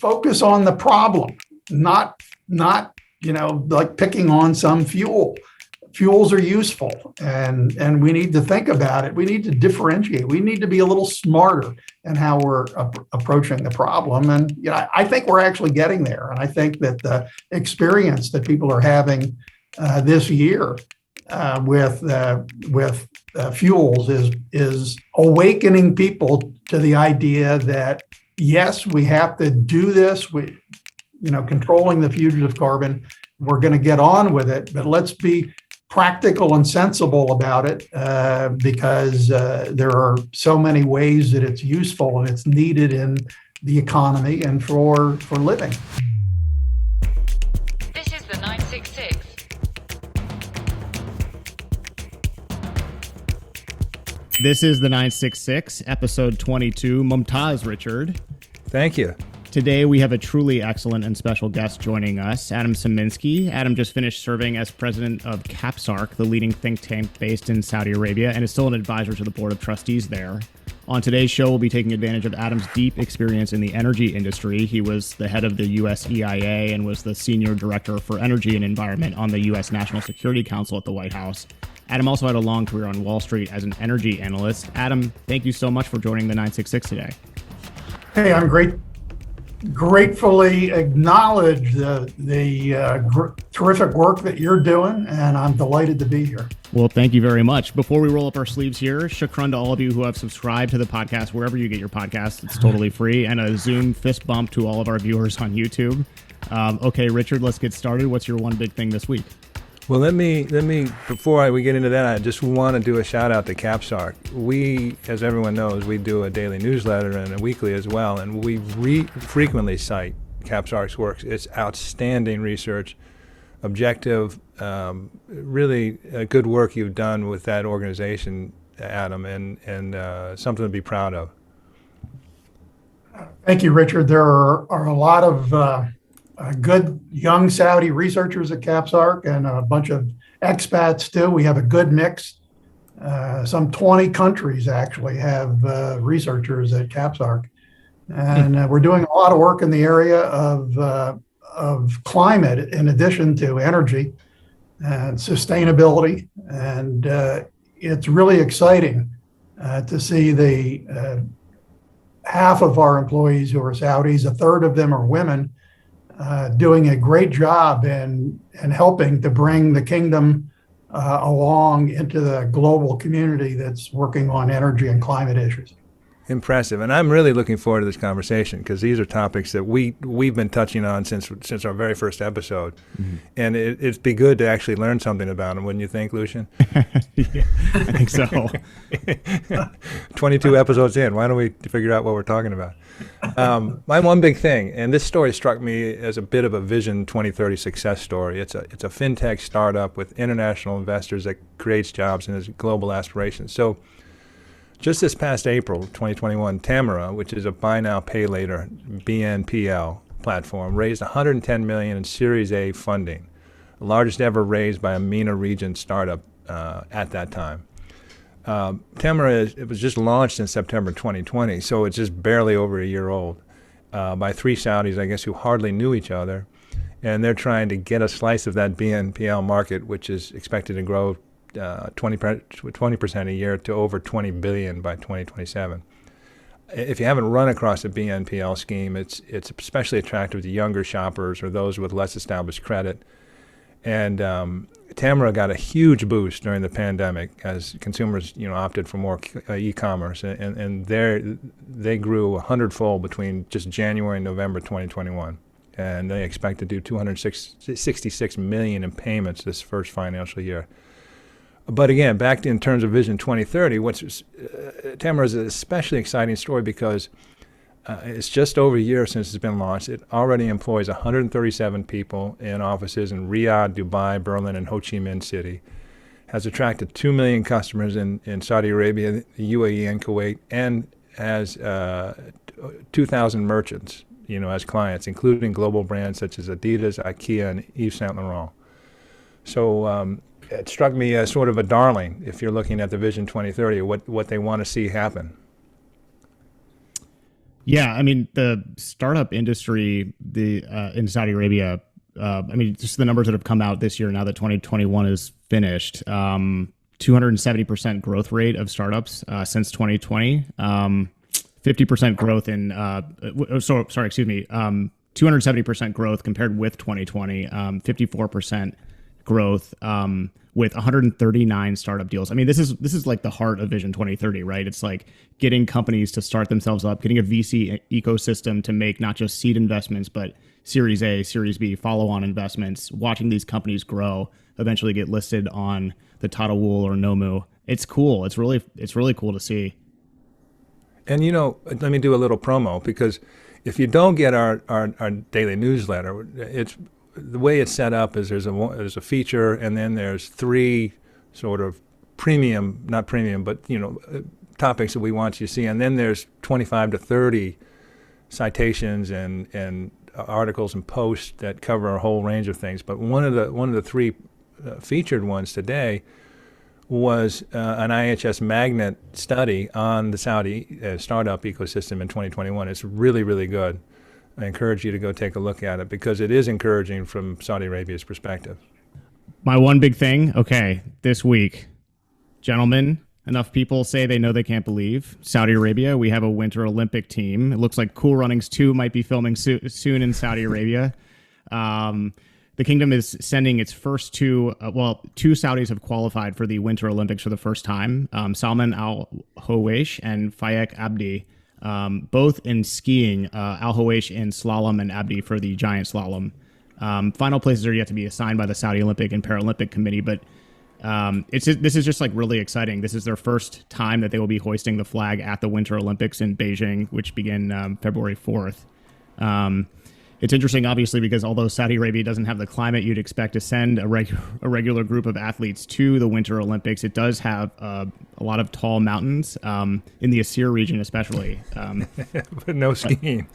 Focus on the problem, not like picking on some fuel. Fuels are useful, and we need to think about it. We need to differentiate. We need to be a little smarter in how we're approaching the problem. And I think we're actually getting there. And I think that the experience that people are having this year with fuels is awakening people to the idea that yes, we have to do this. Controlling the fugitive carbon, we're going to get on with it, but let's be practical and sensible about it because there are so many ways that it's useful and it's needed in the economy and for living. This is the 966. This is the 966, episode 22. Mumtaz, Richard. Thank you. Today we have a truly excellent and special guest joining us, Adam Sieminski. Adam just finished serving as president of KAPSARC, the leading think tank based in Saudi Arabia, and is still an advisor to the board of trustees there. On today's show, we'll be taking advantage of Adam's deep experience in the energy industry. He was the head of the U.S. EIA and was the senior director for energy and environment on the U.S. National Security Council at the White House. Adam also had a long career on Wall Street as an energy analyst. Adam, thank you so much for joining the 966 today. Hey, I'm gratefully acknowledge the terrific work that you're doing, and I'm delighted to be here. Well, thank you very much. Before we roll up our sleeves here, shukran to all of you who have subscribed to the podcast, wherever you get your podcasts. It's totally free. And a Zoom fist bump to all of our viewers on YouTube. Okay, Richard, let's get started. What's your one big thing this week? Well, let me before we get into that, I just want to do a shout out to KAPSARC. We, as everyone knows, we do a daily newsletter and a weekly as well, and we frequently cite KAPSARC's work. It's outstanding research, objective, really good work you've done with that organization, Adam, and something to be proud of. Thank you, Richard. There are a lot of good young Saudi researchers at KAPSARC and a bunch of expats too. We have a good mix. Some 20 countries actually have researchers at KAPSARC. And we're doing a lot of work in the area of climate in addition to energy and sustainability. And it's really exciting to see the half of our employees who are Saudis, a third of them are women, doing a great job in helping to bring the kingdom along into the global community that's working on energy and climate issues. Impressive. And I'm really looking forward to this conversation because these are topics that we've been touching on since our very first episode. Mm-hmm. And it'd be good to actually learn something about them, wouldn't you think, Lucien? Yeah, I think so. 22 episodes in. Why don't we figure out what we're talking about? My one big thing, and this story struck me as a bit of a Vision 2030 success story. It's a fintech startup with international investors that creates jobs and has global aspirations. So just this past April 2021, Tamara, which is a buy now, pay later BNPL platform, raised $110 million in Series A funding, the largest ever raised by a MENA region startup at that time. Tamara, it was just launched in September 2020, so it's just barely over a year old, by three Saudis, I guess, who hardly knew each other. And they're trying to get a slice of that BNPL market, which is expected to grow 20% a year to over $20 billion by 2027. If you haven't run across a BNPL scheme, it's especially attractive to younger shoppers or those with less established credit. And Tamara got a huge boost during the pandemic as consumers, opted for more e-commerce, and they grew 100-fold between just January and November 2021, and they expect to do $266 million in payments this first financial year. But again, back in terms of Vision 2030, Tamara is an especially exciting story because it's just over a year since it's been launched. It already employs 137 people in offices in Riyadh, Dubai, Berlin, and Ho Chi Minh City. Has attracted 2 million customers in Saudi Arabia, the UAE, and Kuwait, and has 2,000 merchants, as clients, including global brands such as Adidas, IKEA, and Yves Saint Laurent. So it struck me as sort of a darling if you're looking at the Vision 2030, what they want to see happen. Yeah, I mean the startup industry, in Saudi Arabia. I mean, just the numbers that have come out this year now that 2021 is finished. 270% growth rate of startups since 2020. 50% growth in. 270% growth compared with 2020. 54% growth with 139 startup deals. I mean, this is like the heart of Vision 2030, right? It's like getting companies to start themselves up, getting a VC ecosystem to make not just seed investments, but Series A, Series B, follow-on investments, watching these companies grow, eventually get listed on the Tadawul or Nomu. It's cool. It's really cool to see. And let me do a little promo, because if you don't get our daily newsletter, it's the way it's set up is there's a feature, and then there's three sort of not premium, but topics that we want you to see, and then there's 25 to 30 citations and articles and posts that cover a whole range of things. But one of the three featured ones today was an IHS Magnet study on the Saudi startup ecosystem in 2021. It's really, really good. I encourage you to go take a look at it, because it is encouraging from Saudi Arabia's perspective. My one big thing, okay, this week, gentlemen, enough people say they know they can't believe. Saudi Arabia, we have a Winter Olympic team. It looks like Cool Runnings 2 might be filming soon in Saudi Arabia. The kingdom is sending its first two Saudis have qualified for the Winter Olympics for the first time. Salman Al-Hawaish and Fayak Abdi, both in skiing, Al-Hawaish in slalom and Abdi for the giant slalom. Final places are yet to be assigned by the Saudi Olympic and Paralympic Committee, but this is just like really exciting. This is their first time that they will be hoisting the flag at the Winter Olympics in Beijing, which begin February 4th. It's interesting, obviously, because although Saudi Arabia doesn't have the climate you'd expect to send a regular group of athletes to the Winter Olympics, it does have a lot of tall mountains, in the Asir region especially. But no skiing.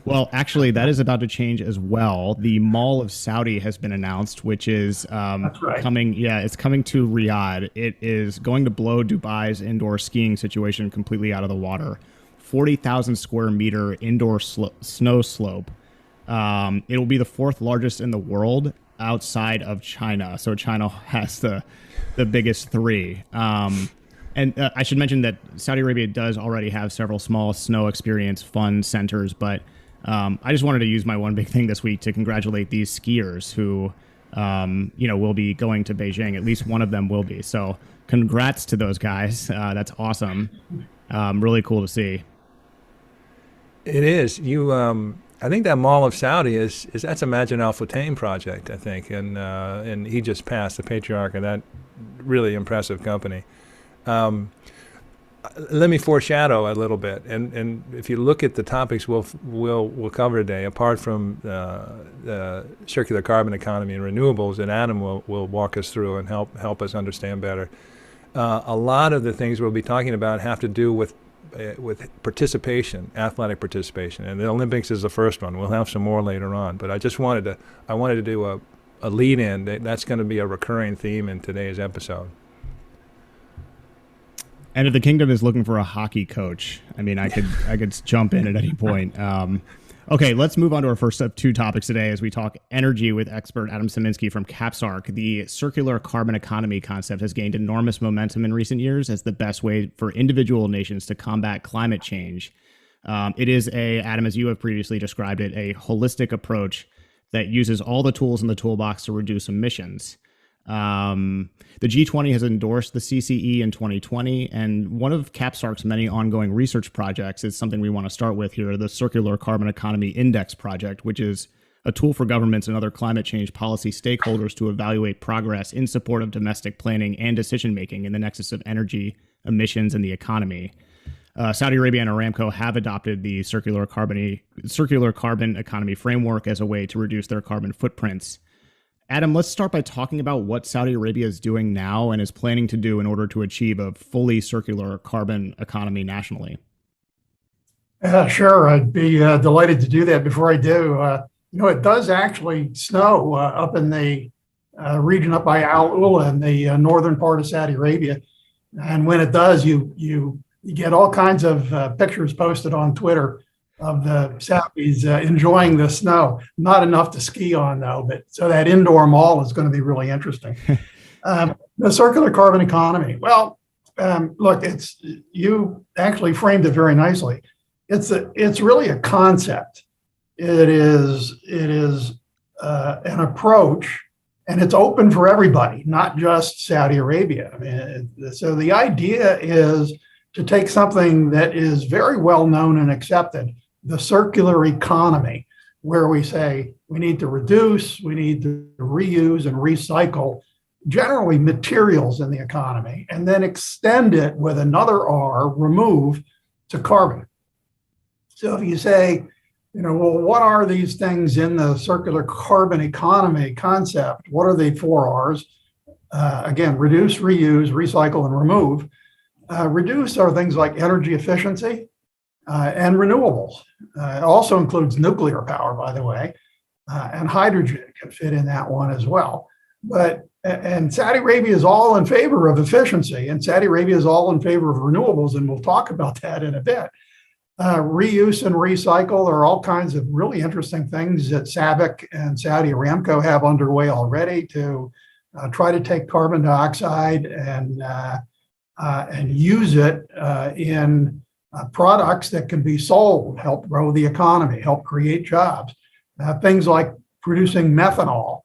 Well, actually, that is about to change as well. The Mall of Saudi has been announced, which is That's right. coming. Yeah, it's coming to Riyadh. It is going to blow Dubai's indoor skiing situation completely out of the water. 40,000 square meter indoor snow slope. It will be the fourth largest in the world outside of China. So China has the biggest three. And I should mention that Saudi Arabia does already have several small snow experience fun centers. But I just wanted to use my one big thing this week to congratulate these skiers who, will be going to Beijing. At least one of them will be. So congrats to those guys. That's awesome. Really cool to see. It is. I think that Mall of Saudi is that's a Majid Al Futtaim project, I think, and he just passed, the patriarch of that really impressive company. Let me foreshadow a little bit, and if you look at the topics we'll cover today, apart from the circular carbon economy and renewables, that Adam will walk us through and help us understand better. A lot of the things we'll be talking about have to do with participation, athletic participation, and the Olympics is the first one. We'll have some more later on, but I wanted to do a lead in that's going to be a recurring theme in today's episode. And if the kingdom is looking for a hockey coach, I mean, I could jump in at any point. Okay, let's move on to our first of two topics today as we talk energy with expert Adam Sieminski from KAPSARC. The circular carbon economy concept has gained enormous momentum in recent years as the best way for individual nations to combat climate change. It is Adam, as you have previously described it, a holistic approach that uses all the tools in the toolbox to reduce emissions. The G20 has endorsed the CCE in 2020, and one of KAPSARC's many ongoing research projects is something we want to start with here, the Circular Carbon Economy Index Project, which is a tool for governments and other climate change policy stakeholders to evaluate progress in support of domestic planning and decision-making in the nexus of energy, emissions, and the economy. Saudi Arabia and Aramco have adopted the circular carbon economy framework as a way to reduce their carbon footprints. Adam, let's start by talking about what Saudi Arabia is doing now and is planning to do in order to achieve a fully circular carbon economy nationally. Sure, I'd be delighted to do that. Before I do, it does actually snow up in the region up by Al Ula in the northern part of Saudi Arabia. And when it does, you you get all kinds of pictures posted on Twitter of the Saudis enjoying the snow. Not enough to ski on, though, but so that indoor mall is going to be really interesting. The circular carbon economy. Well, look, you actually framed it very nicely. It's really a concept. It is an approach, and it's open for everybody, not just Saudi Arabia. I mean, so the idea is to take something that is very well known and accepted, the circular economy, where we say we need to reduce, we need to reuse and recycle generally materials in the economy, and then extend it with another R, remove, to carbon. So if you say, well, what are these things in the circular carbon economy concept? What are the 4 R's? Again, reduce, reuse, recycle, and remove. Reduce are things like energy efficiency and renewables. It also includes nuclear power, by the way, and hydrogen can fit in that one as well. And Saudi Arabia is all in favor of efficiency, and Saudi Arabia is all in favor of renewables, and we'll talk about that in a bit. Reuse and recycle are all kinds of really interesting things that SABIC and Saudi Aramco have underway already to try to take carbon dioxide and use it in products that can be sold, help grow the economy, help create jobs. Things like producing methanol,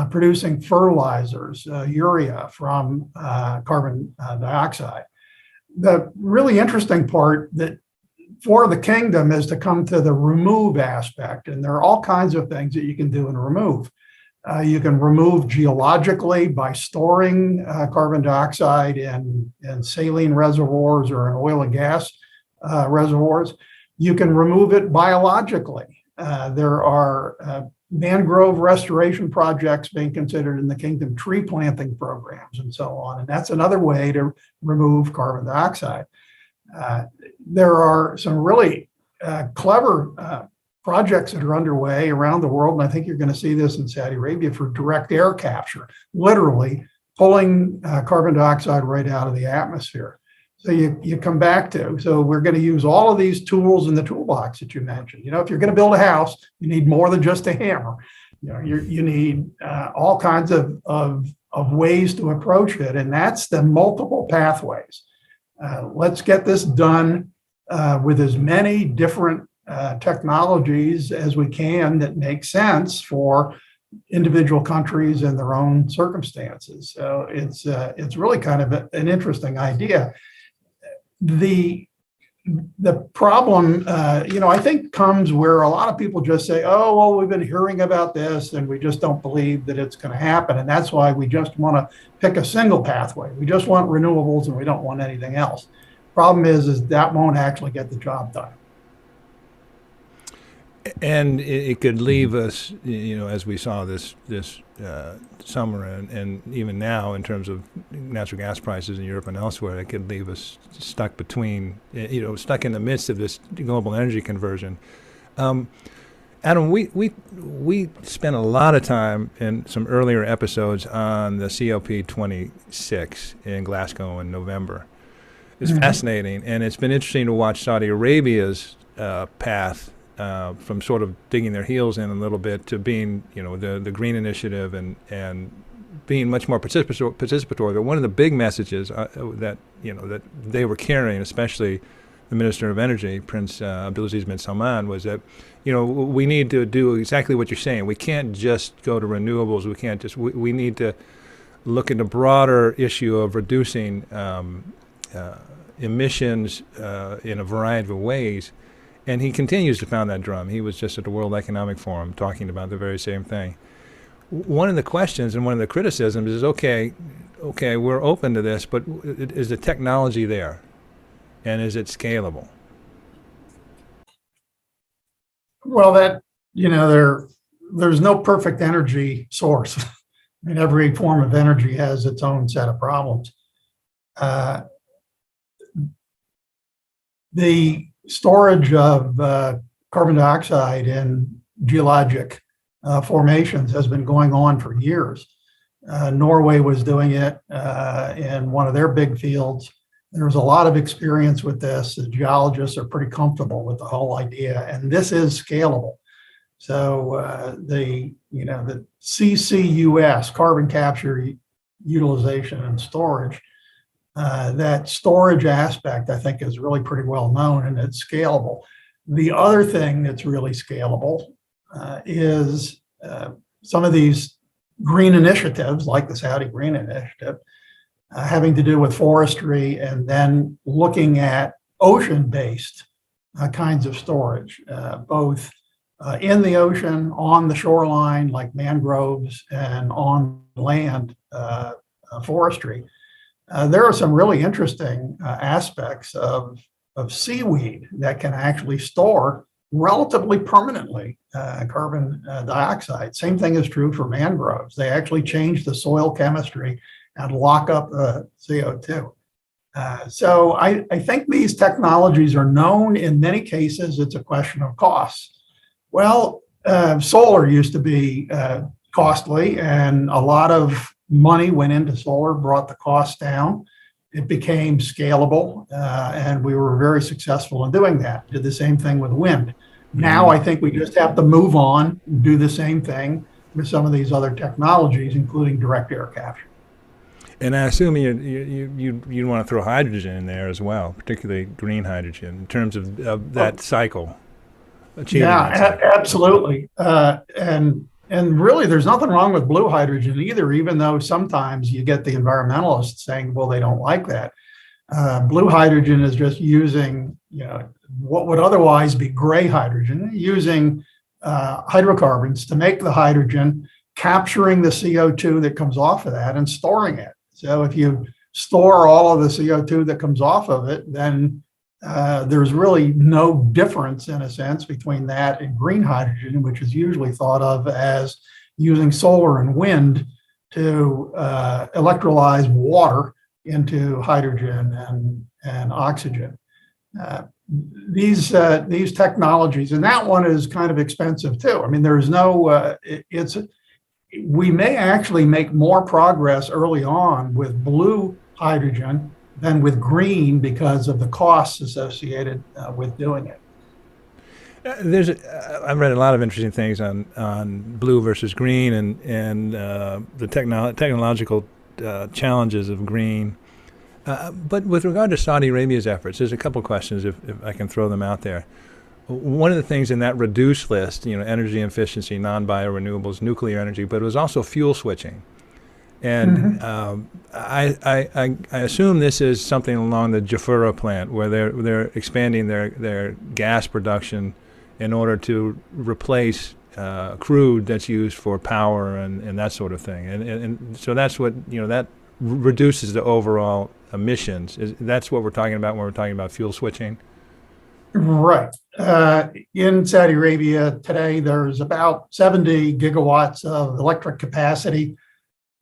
producing fertilizers, urea from carbon dioxide. The really interesting part that for the kingdom is to come to the remove aspect, and there are all kinds of things that you can do in remove. You can remove geologically by storing carbon dioxide in saline reservoirs or in oil and gas reservoirs. You can remove it biologically. There are mangrove restoration projects being considered in the kingdom, tree planting programs, and so on. And that's another way to remove carbon dioxide. There are some really clever projects that are underway around the world, and I think you're going to see this in Saudi Arabia for direct air capture, literally pulling carbon dioxide right out of the atmosphere. So you come back to, so we're going to use all of these tools in the toolbox that you mentioned. If you're going to build a house, you need more than just a hammer. You need all kinds of ways to approach it, and that's the multiple pathways. Let's get this done with as many different technologies as we can that make sense for individual countries and their own circumstances. So it's really kind of an interesting idea. The problem, I think comes where a lot of people just say, oh, well, we've been hearing about this and we just don't believe that it's going to happen. And that's why we just want to pick a single pathway. We just want renewables and we don't want anything else. Problem is that won't actually get the job done. And it could leave us, as we saw this summer and even now in terms of natural gas prices in Europe and elsewhere, it could leave us stuck between, stuck in the midst of this global energy conversion. Adam, we spent a lot of time in some earlier episodes on the COP26 in Glasgow in November. It's fascinating, and it's been interesting to watch Saudi Arabia's path from sort of digging their heels in a little bit to being, the green initiative and being much more participatory. But one of the big messages that they were carrying, especially the Minister of Energy, Prince Abdulaziz bin Salman, was that, we need to do exactly what you're saying. We can't just go to renewables. We can't just. We need to look at the broader issue of reducing emissions in a variety of ways. And he continues to pound that drum. He was just at the World Economic Forum talking about the very same thing. One of the questions and one of the criticisms is, okay, we're open to this, but is the technology there? And is it scalable? Well, there's no perfect energy source. I mean, every form of energy has its own set of problems. The storage of carbon dioxide in geologic formations has been going on for years. Norway was doing it in one of their big fields. There's a lot of experience with this. The geologists are pretty comfortable with the whole idea, and this is scalable. So the CCUS, carbon capture, utilization, and storage, that storage aspect, I think, is really pretty well known, and it's scalable. The other thing that's really scalable is some of these green initiatives, like the Saudi Green Initiative, having to do with forestry and then looking at ocean-based kinds of storage, both in the ocean, on the shoreline, like mangroves, and on land forestry. There are some really interesting aspects of seaweed that can actually store relatively permanently carbon dioxide. Same thing is true for mangroves. They actually change the soil chemistry and lock up the CO2. So I think these technologies are known. In many cases, it's a question of costs. Well, solar used to be costly, and a lot of money went into solar, brought the cost down. It became scalable, and we were very successful in doing that. Did the same thing with wind. Now I think we just have to move on and do the same thing with some of these other technologies, including direct air capture. And I assume you want to throw hydrogen in there as well, particularly green hydrogen, in terms of that cycle. Yeah, absolutely. And really, there's nothing wrong with blue hydrogen either, even though sometimes you get the environmentalists saying, well, they don't like that. Blue hydrogen is just using, what would otherwise be gray hydrogen, using hydrocarbons to make the hydrogen, capturing the CO2 that comes off of that and storing it. So if you store all of the CO2 that comes off of it, then there's really no difference, in a sense, between that and green hydrogen, which is usually thought of as using solar and wind to electrolyze water into hydrogen and oxygen. These technologies, and that one is kind of expensive too. I mean, there's no, we may actually make more progress early on with blue hydrogen than with green because of the costs associated with doing it. I've read a lot of interesting things on blue versus green and the technological challenges of green. But with regard to Saudi Arabia's efforts, there's a couple questions if I can throw them out there. One of the things in that reduced list, energy efficiency, non-biorenewables, nuclear energy, but it was also fuel switching. And I assume this is something along the Jafurah plant where they're expanding their gas production in order to replace crude that's used for power and that sort of thing. And so that's what, that reduces the overall emissions. That's what we're talking about when we're talking about fuel switching? Right. In Saudi Arabia today, there's about 70 gigawatts of electric capacity.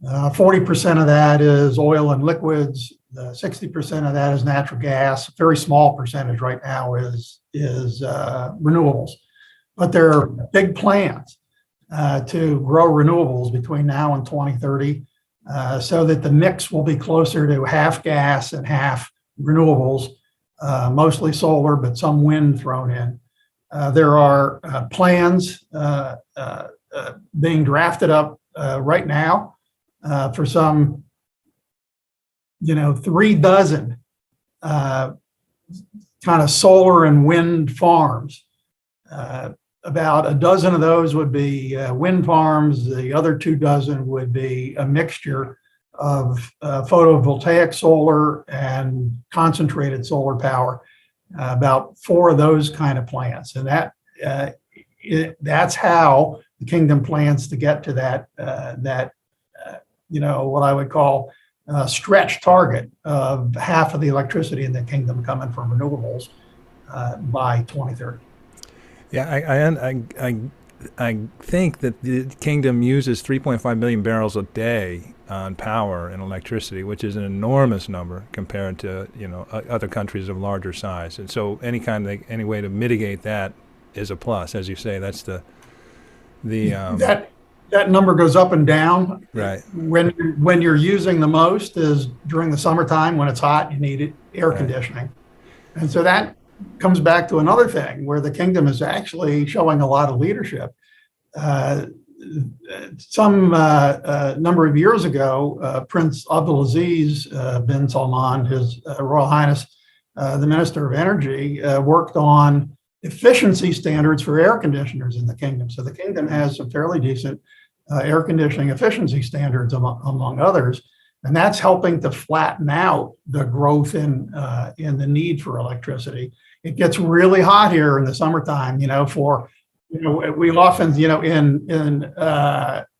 40% of that is oil and liquids. 60% of that is natural gas. A very small percentage right now is renewables. But there are big plans to grow renewables between now and 2030, so that the mix will be closer to half gas and half renewables, mostly solar, but some wind thrown in. There are plans being drafted up right now for some, 3 dozen kind of solar and wind farms. About a dozen of those would be wind farms. The other 2 dozen would be a mixture of photovoltaic solar and concentrated solar power. About 4 of those kind of plants, and that's how the kingdom plans to get to that what I would call a stretch target of half of the electricity in the kingdom coming from renewables by 2030. Yeah, I think that the kingdom uses 3.5 million barrels a day on power and electricity, which is an enormous number compared to other countries of larger size. And so any way to mitigate that is a plus, as you say. That's that number goes up and down. Right. When you're using the most is during the summertime when it's hot, you need air Right. conditioning. And so that comes back to another thing where the kingdom is actually showing a lot of leadership. Some number of years ago, Prince Abdulaziz bin Salman, His Royal Highness, the Minister of Energy, worked on efficiency standards for air conditioners in the kingdom. So the kingdom has some fairly decent air conditioning efficiency standards, among others, and that's helping to flatten out the growth in the need for electricity. It gets really hot here in the summertime. We often,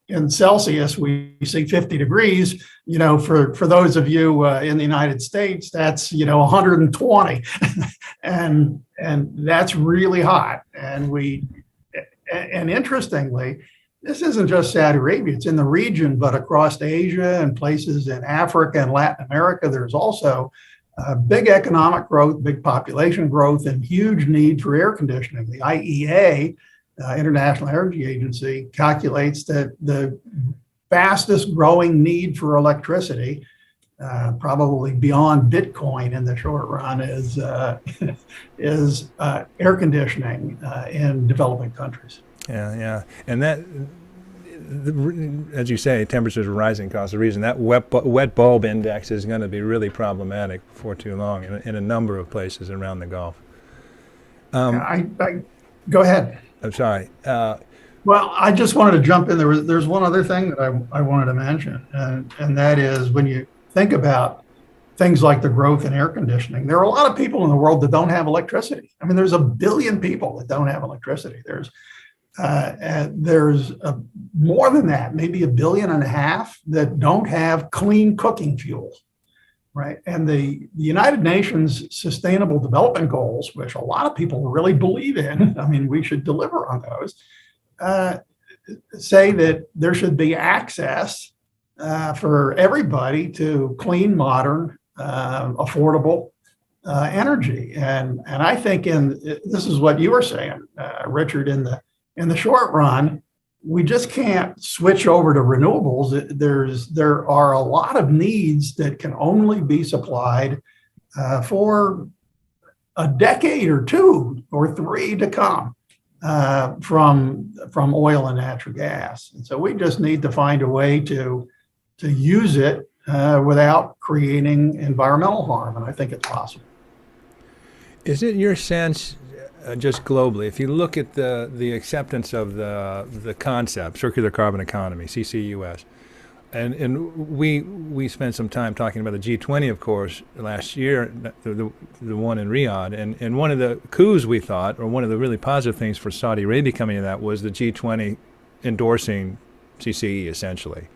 in Celsius, we see 50 degrees. For those of you in the United States, that's 120, and that's really hot. And interestingly, this isn't just Saudi Arabia; it's in the region, but across Asia and places in Africa and Latin America, there's also big economic growth, big population growth, and huge need for air conditioning. The IEA, International Energy Agency, calculates that the fastest growing need for electricity, probably beyond Bitcoin in the short run, is air conditioning in developing countries. Yeah. And that, as you say, temperatures are rising cause the reason that wet bulb index is going to be really problematic before too long in a number of places around the Gulf. Go ahead. I'm sorry. Well, I just wanted to jump in. There's one other thing that I wanted to mention, and that is when you think about things like the growth in air conditioning, there are a lot of people in the world that don't have electricity. I mean, there's 1 billion people that don't have electricity. There's more than that, maybe 1.5 billion that don't have clean cooking fuels, right? And the United Nations Sustainable Development Goals, which a lot of people really believe in, I mean, we should deliver on those, say that there should be access for everybody to clean, modern, affordable energy. And I think this is what you were saying, Richard, in the short run, we just can't switch over to renewables. There are a lot of needs that can only be supplied for a decade or 2 or 3 to come from oil and natural gas. And so we just need to find a way to use it without creating environmental harm. And I think it's possible. Is it your sense, just globally, if you look at the acceptance of the concept, circular carbon economy, CCUS, and we spent some time talking about the G20, of course, last year, the one in Riyadh, and one of the coups we thought, or one of the really positive things for Saudi Arabia coming to that, was the G20 endorsing CCE, essentially.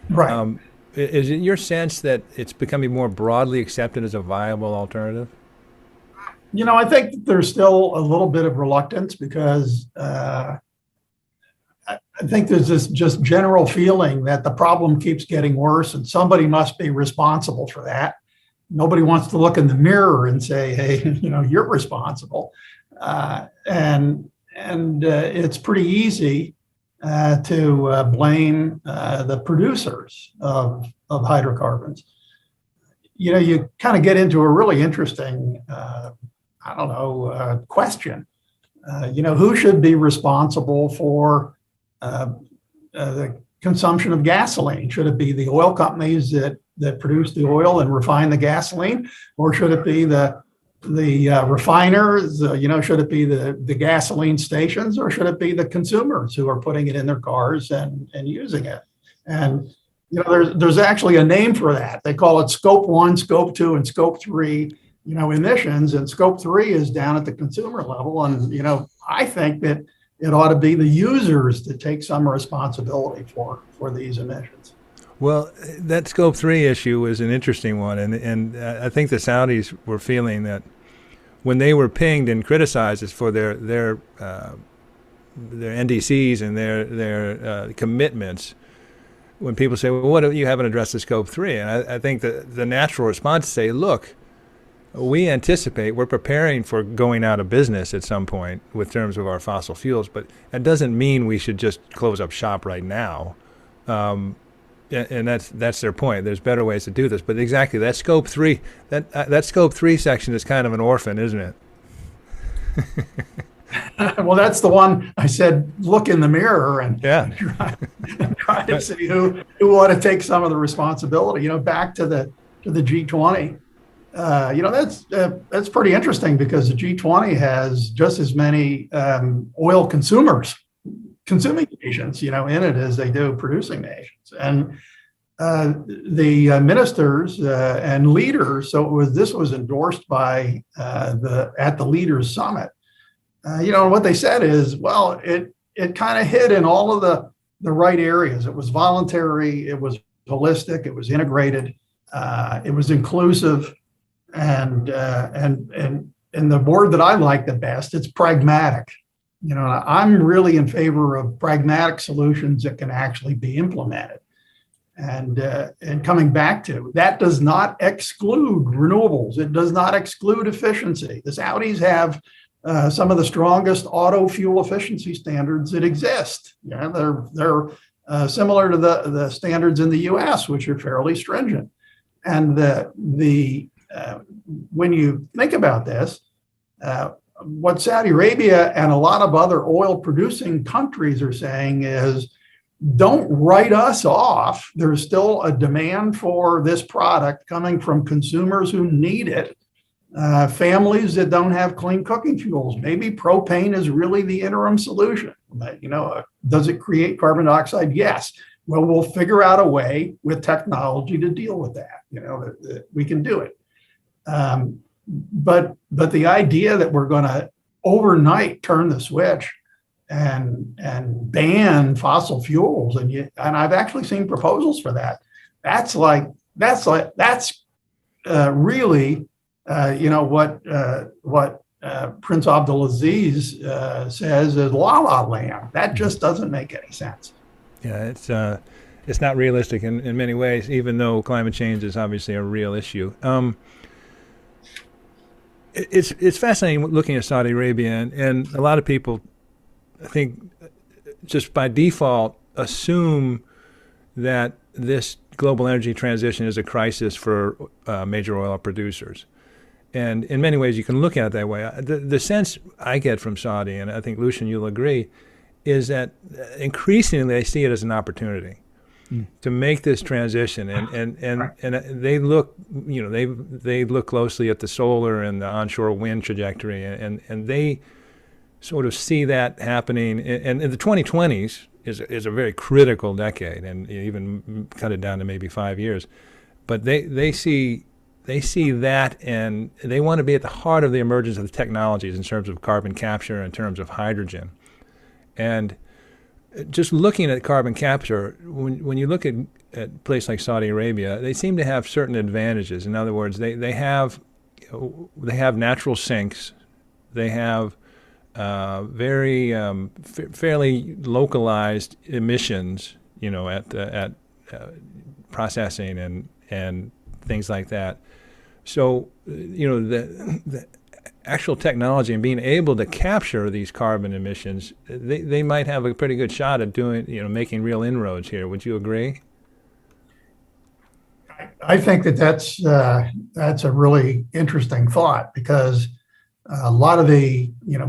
Right. Is it your sense that it's becoming more broadly accepted as a viable alternative? I think there's still a little bit of reluctance because I think there's this just general feeling that the problem keeps getting worse and somebody must be responsible for that. Nobody wants to look in the mirror and say, hey, you're responsible. And it's pretty easy to blame the producers of hydrocarbons. You kind of get into a really interesting question. Who should be responsible for the consumption of gasoline? Should it be the oil companies that produce the oil and refine the gasoline, or should it be the refiners? Should it be the gasoline stations, or should it be the consumers who are putting it in their cars and using it? And there's actually a name for that. They call it Scope 1, Scope 2, and Scope 3. Emissions, and Scope 3 is down at the consumer level. And, I think that it ought to be the users that take some responsibility for these emissions. Well, that Scope 3 issue is an interesting one. And I think the Saudis were feeling that when they were pinged and criticized for their NDCs and their commitments, when people say, well, what, you haven't addressed the Scope 3? And I think that the natural response to say, look, we're preparing for going out of business at some point with terms of our fossil fuels, but that doesn't mean we should just close up shop right now. And that's their point. There's better ways to do this, but exactly that scope 3 section is kind of an orphan, isn't it? Well, that's the one I said, look in the mirror and Yeah. try to see who ought to take some of the responsibility. Back to the G20. That's pretty interesting because the G20 has just as many oil consuming nations, in it as they do producing nations. And the ministers and leaders, this was endorsed by at the leaders summit. What they said is, well, it kind of hit in all of the right areas. It was voluntary, it was holistic, it was integrated, it was inclusive, and the word that I like the best, it's pragmatic. I'm really in favor of pragmatic solutions that can actually be implemented. And coming back to that, does not exclude renewables. It does not exclude efficiency. The Saudis have some of the strongest auto fuel efficiency standards that exist. They're similar to the standards in the U.S., which are fairly stringent. And when you think about this, what Saudi Arabia and a lot of other oil producing countries are saying is, don't write us off. There's still a demand for this product coming from consumers who need it. Families that don't have clean cooking fuels. Maybe propane is really the interim solution. But, does it create carbon dioxide? Yes. Well, we'll figure out a way with technology to deal with that. That we can do it. But the idea that we're going to overnight turn the switch and ban fossil fuels, and I've actually seen proposals for that. That's really what Prince Abdulaziz says is la la land. That just doesn't make any sense. Yeah, it's not realistic in many ways, even though climate change is obviously a real issue. It's fascinating looking at Saudi Arabia, and a lot of people, I think, just by default assume that this global energy transition is a crisis for major oil producers. And in many ways, you can look at it that way. The sense I get from Saudi, and I think, Lucien, you'll agree, is that increasingly they see it as an opportunity to make this transition, and they look, they look closely at the solar and the onshore wind trajectory, and they sort of see that happening. And in the 2020s is a very critical decade, and even cut it down to maybe 5 years. But they see that, and they want to be at the heart of the emergence of the technologies in terms of carbon capture, in terms of hydrogen. And just looking at carbon capture, when you look at a place like Saudi Arabia, they seem to have certain advantages. In other words, they have natural sinks, they have fairly localized emissions, at processing and things like that. So, the actual technology and being able to capture these carbon emissions, they might have a pretty good shot at doing, making real inroads here. Would you agree? I think that's a really interesting thought, because a lot of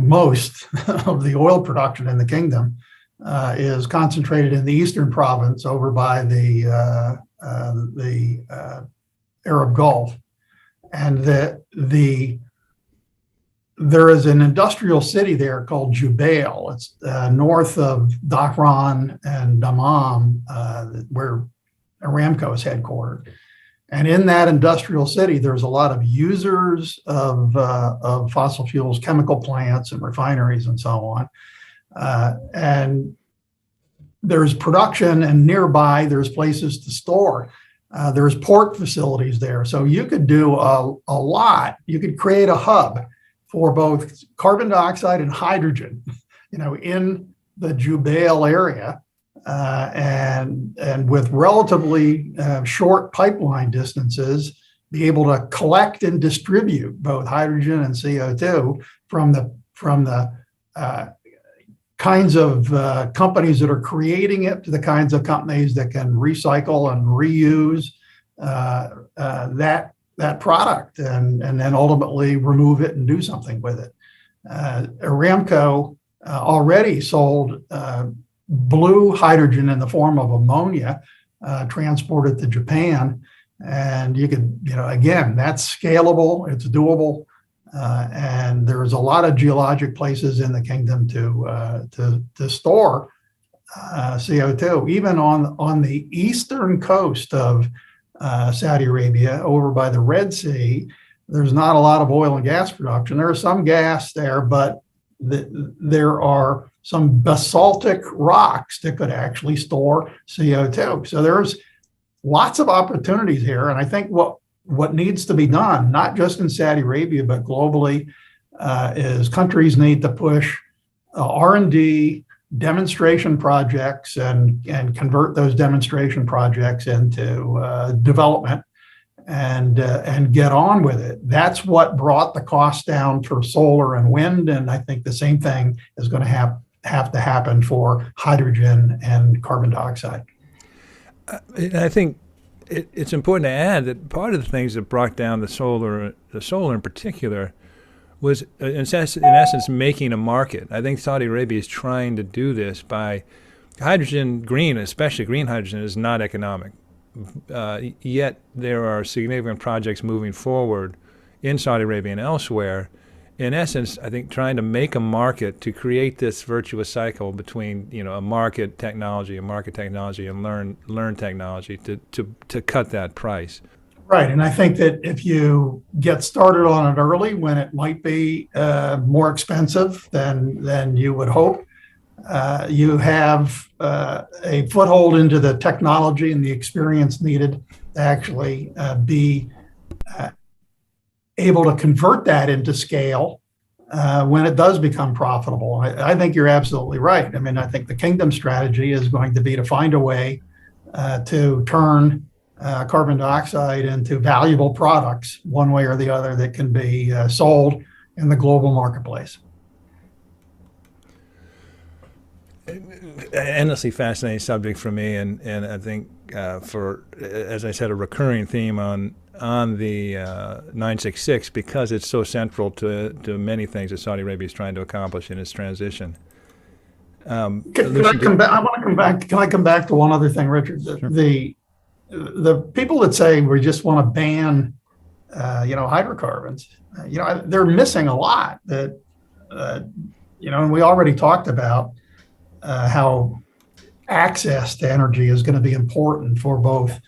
most of the oil production in the kingdom is concentrated in the eastern province over by the Arab Gulf, and there is an industrial city there called Jubail. It's north of Dhahran and Dammam, where Aramco is headquartered. And in that industrial city, there's a lot of users of fossil fuels, chemical plants and refineries and so on. And there's production, and nearby there's places to store. There's port facilities there. So you could do a lot. You could create a hub for both carbon dioxide and hydrogen, in the Jubail area, and with relatively short pipeline distances, be able to collect and distribute both hydrogen and CO2 from the kinds of companies that are creating it to the kinds of companies that can recycle and reuse that product and then ultimately remove it and do something with it. Aramco already sold blue hydrogen in the form of ammonia, transported to Japan. And you could, again, that's scalable, it's doable. And there's a lot of geologic places in the kingdom to store CO2. Even on the eastern coast of Saudi Arabia, over by the Red Sea, there's not a lot of oil and gas production. There is some gas there, but there are some basaltic rocks that could actually store CO2. So there's lots of opportunities here. And I think what needs to be done, not just in Saudi Arabia, but globally, is countries need to push R&D demonstration projects and convert those demonstration projects into development and get on with it. That's what brought the cost down for solar and wind. And I think the same thing is going to have to happen for hydrogen and carbon dioxide. I think it's important to add that part of the things that brought down the solar in particular, was in essence making a market. I think Saudi Arabia is trying to do this by green, especially green hydrogen, is not economic. Yet there are significant projects moving forward in Saudi Arabia and elsewhere. In essence, I think trying to make a market to create this virtuous cycle between a market technology, and learn technology to cut that price. Right, and I think that if you get started on it early, when it might be more expensive than you would hope, you have a foothold into the technology and the experience needed to actually be able to convert that into scale when it does become profitable. I think you're absolutely right. I mean, I think the kingdom strategy is going to be to find a way to turn carbon dioxide into valuable products, one way or the other, that can be sold in the global marketplace. Endlessly fascinating subject for me, and I think for, as I said, a recurring theme on the 966, because it's so central to many things that Saudi Arabia is trying to accomplish in its transition. Can I come back? I want to come back. Can I come back to one other thing, Richard? Sure. The people that say we just want to ban, hydrocarbons, they're missing a lot. That, and we already talked about how access to energy is going to be important for both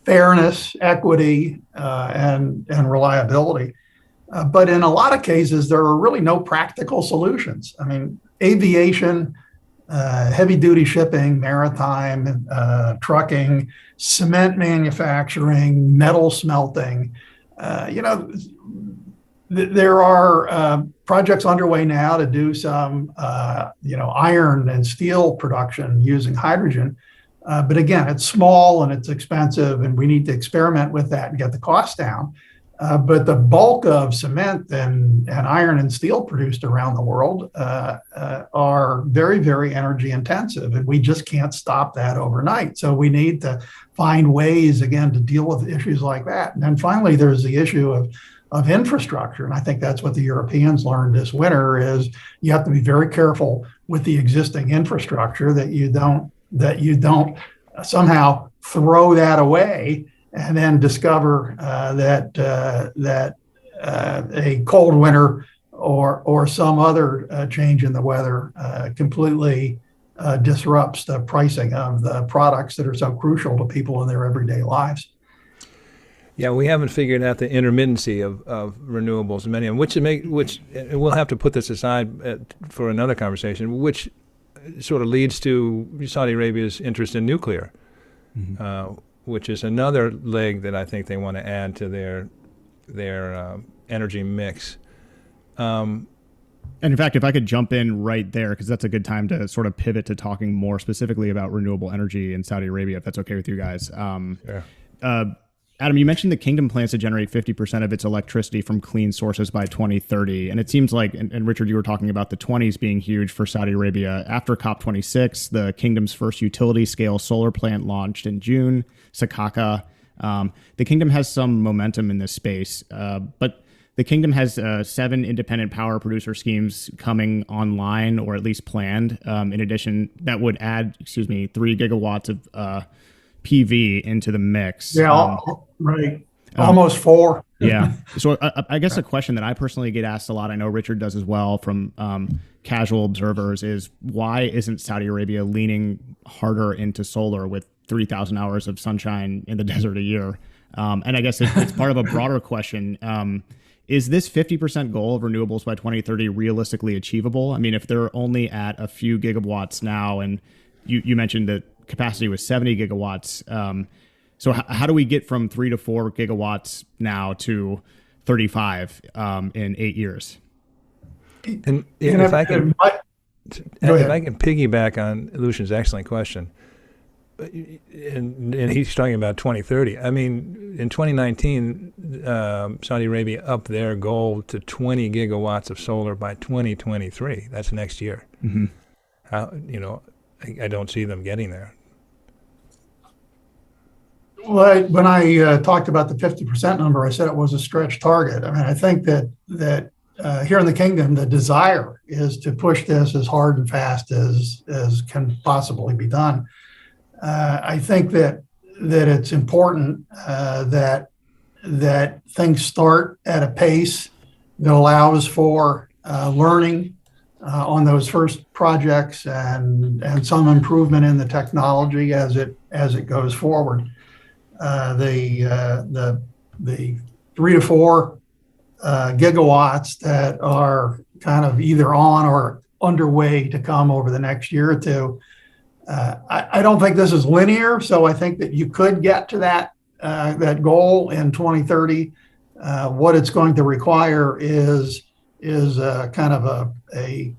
fairness, equity, and reliability. But in a lot of cases, there are really no practical solutions. I mean, aviation, heavy duty shipping, maritime, trucking, cement manufacturing, metal smelting. There are projects underway now to do some, iron and steel production using hydrogen. But again, it's small and it's expensive, and we need to experiment with that and get the cost down. But the bulk of cement and iron and steel produced around the world are very, very energy intensive, and we just can't stop that overnight. So we need to find ways, again, to deal with issues like that. And then finally, there's the issue of infrastructure. And I think that's what the Europeans learned this winter, is you have to be very careful with the existing infrastructure, that you don't somehow throw that away and then discover that a cold winter or some other change in the weather completely disrupts the pricing of the products that are so crucial to people in their everyday lives. Yeah, we haven't figured out the intermittency of renewables, many of them, which we'll have to put this aside for another conversation, which sort of leads to Saudi Arabia's interest in nuclear. Mm-hmm. Which is another leg that I think they want to add to their energy mix. And in fact, if I could jump in right there, because that's a good time to sort of pivot to talking more specifically about renewable energy in Saudi Arabia, if that's okay with you guys. Sure. Adam, you mentioned the kingdom plans to generate 50% of its electricity from clean sources by 2030. And it seems like, and Richard, you were talking about the 20s being huge for Saudi Arabia. After COP26, the kingdom's first utility scale solar plant launched in June, Sakaka. The kingdom has some momentum in this space, but the kingdom has 7 independent power producer schemes coming online, or at least planned. In addition, that would add, 3 gigawatts of PV into the mix. Yeah, right. Almost 4. Yeah. So I guess a question that I personally get asked a lot, I know Richard does as well, from casual observers, is why isn't Saudi Arabia leaning harder into solar with 3,000 hours of sunshine in the desert a year? And I guess it's part of a broader question. Is this 50% goal of renewables by 2030 realistically achievable? I mean, if they're only at a few gigawatts now, and you mentioned that capacity was 70 gigawatts. So how do we get from 3 to 4 gigawatts now to 35 in 8 years? And if I can piggyback on Lucien's excellent question, and he's talking about 2030. I mean, in 2019, Saudi Arabia upped their goal to 20 gigawatts of solar by 2023. That's next year. Mm-hmm. I don't see them getting there. Well, when I talked about the 50% number, I said it was a stretch target. I mean, I think that here in the kingdom, the desire is to push this as hard and fast as can possibly be done. I think that it's important that things start at a pace that allows for learning on those first projects and some improvement in the technology as it goes forward. The 3 to 4 gigawatts that are kind of either on or underway to come over the next year or two. I don't think this is linear, so I think that you could get to that goal in 2030. What it's going to require is kind of a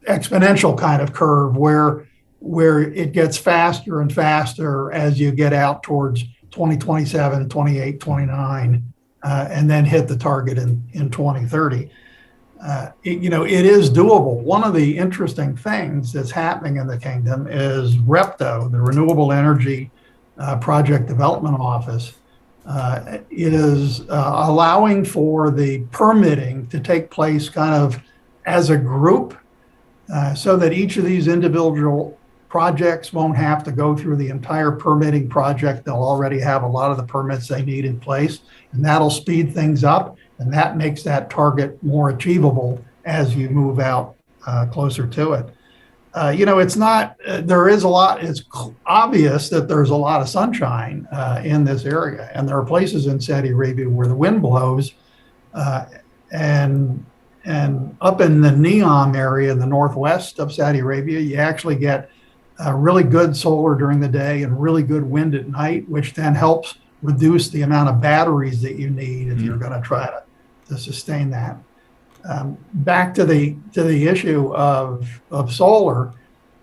exponential kind of curve where it gets faster and faster as you get out towards 2027, 28, 29, and then hit the target in 2030. It is doable. One of the interesting things that's happening in the kingdom is REPTO, the Renewable Energy Project Development Office. It is allowing for the permitting to take place kind of as a group, so that each of these individual projects won't have to go through the entire permitting project. They'll already have a lot of the permits they need in place, and that'll speed things up. And that makes that target more achievable as you move out closer to it. It's not, there is a lot, it's obvious that there's a lot of sunshine in this area. And there are places in Saudi Arabia where the wind blows, and up in the Neom area in the northwest of Saudi Arabia, you actually get really good solar during the day and really good wind at night, which then helps reduce the amount of batteries that you need if you're going to try to sustain that. Back to the issue of solar,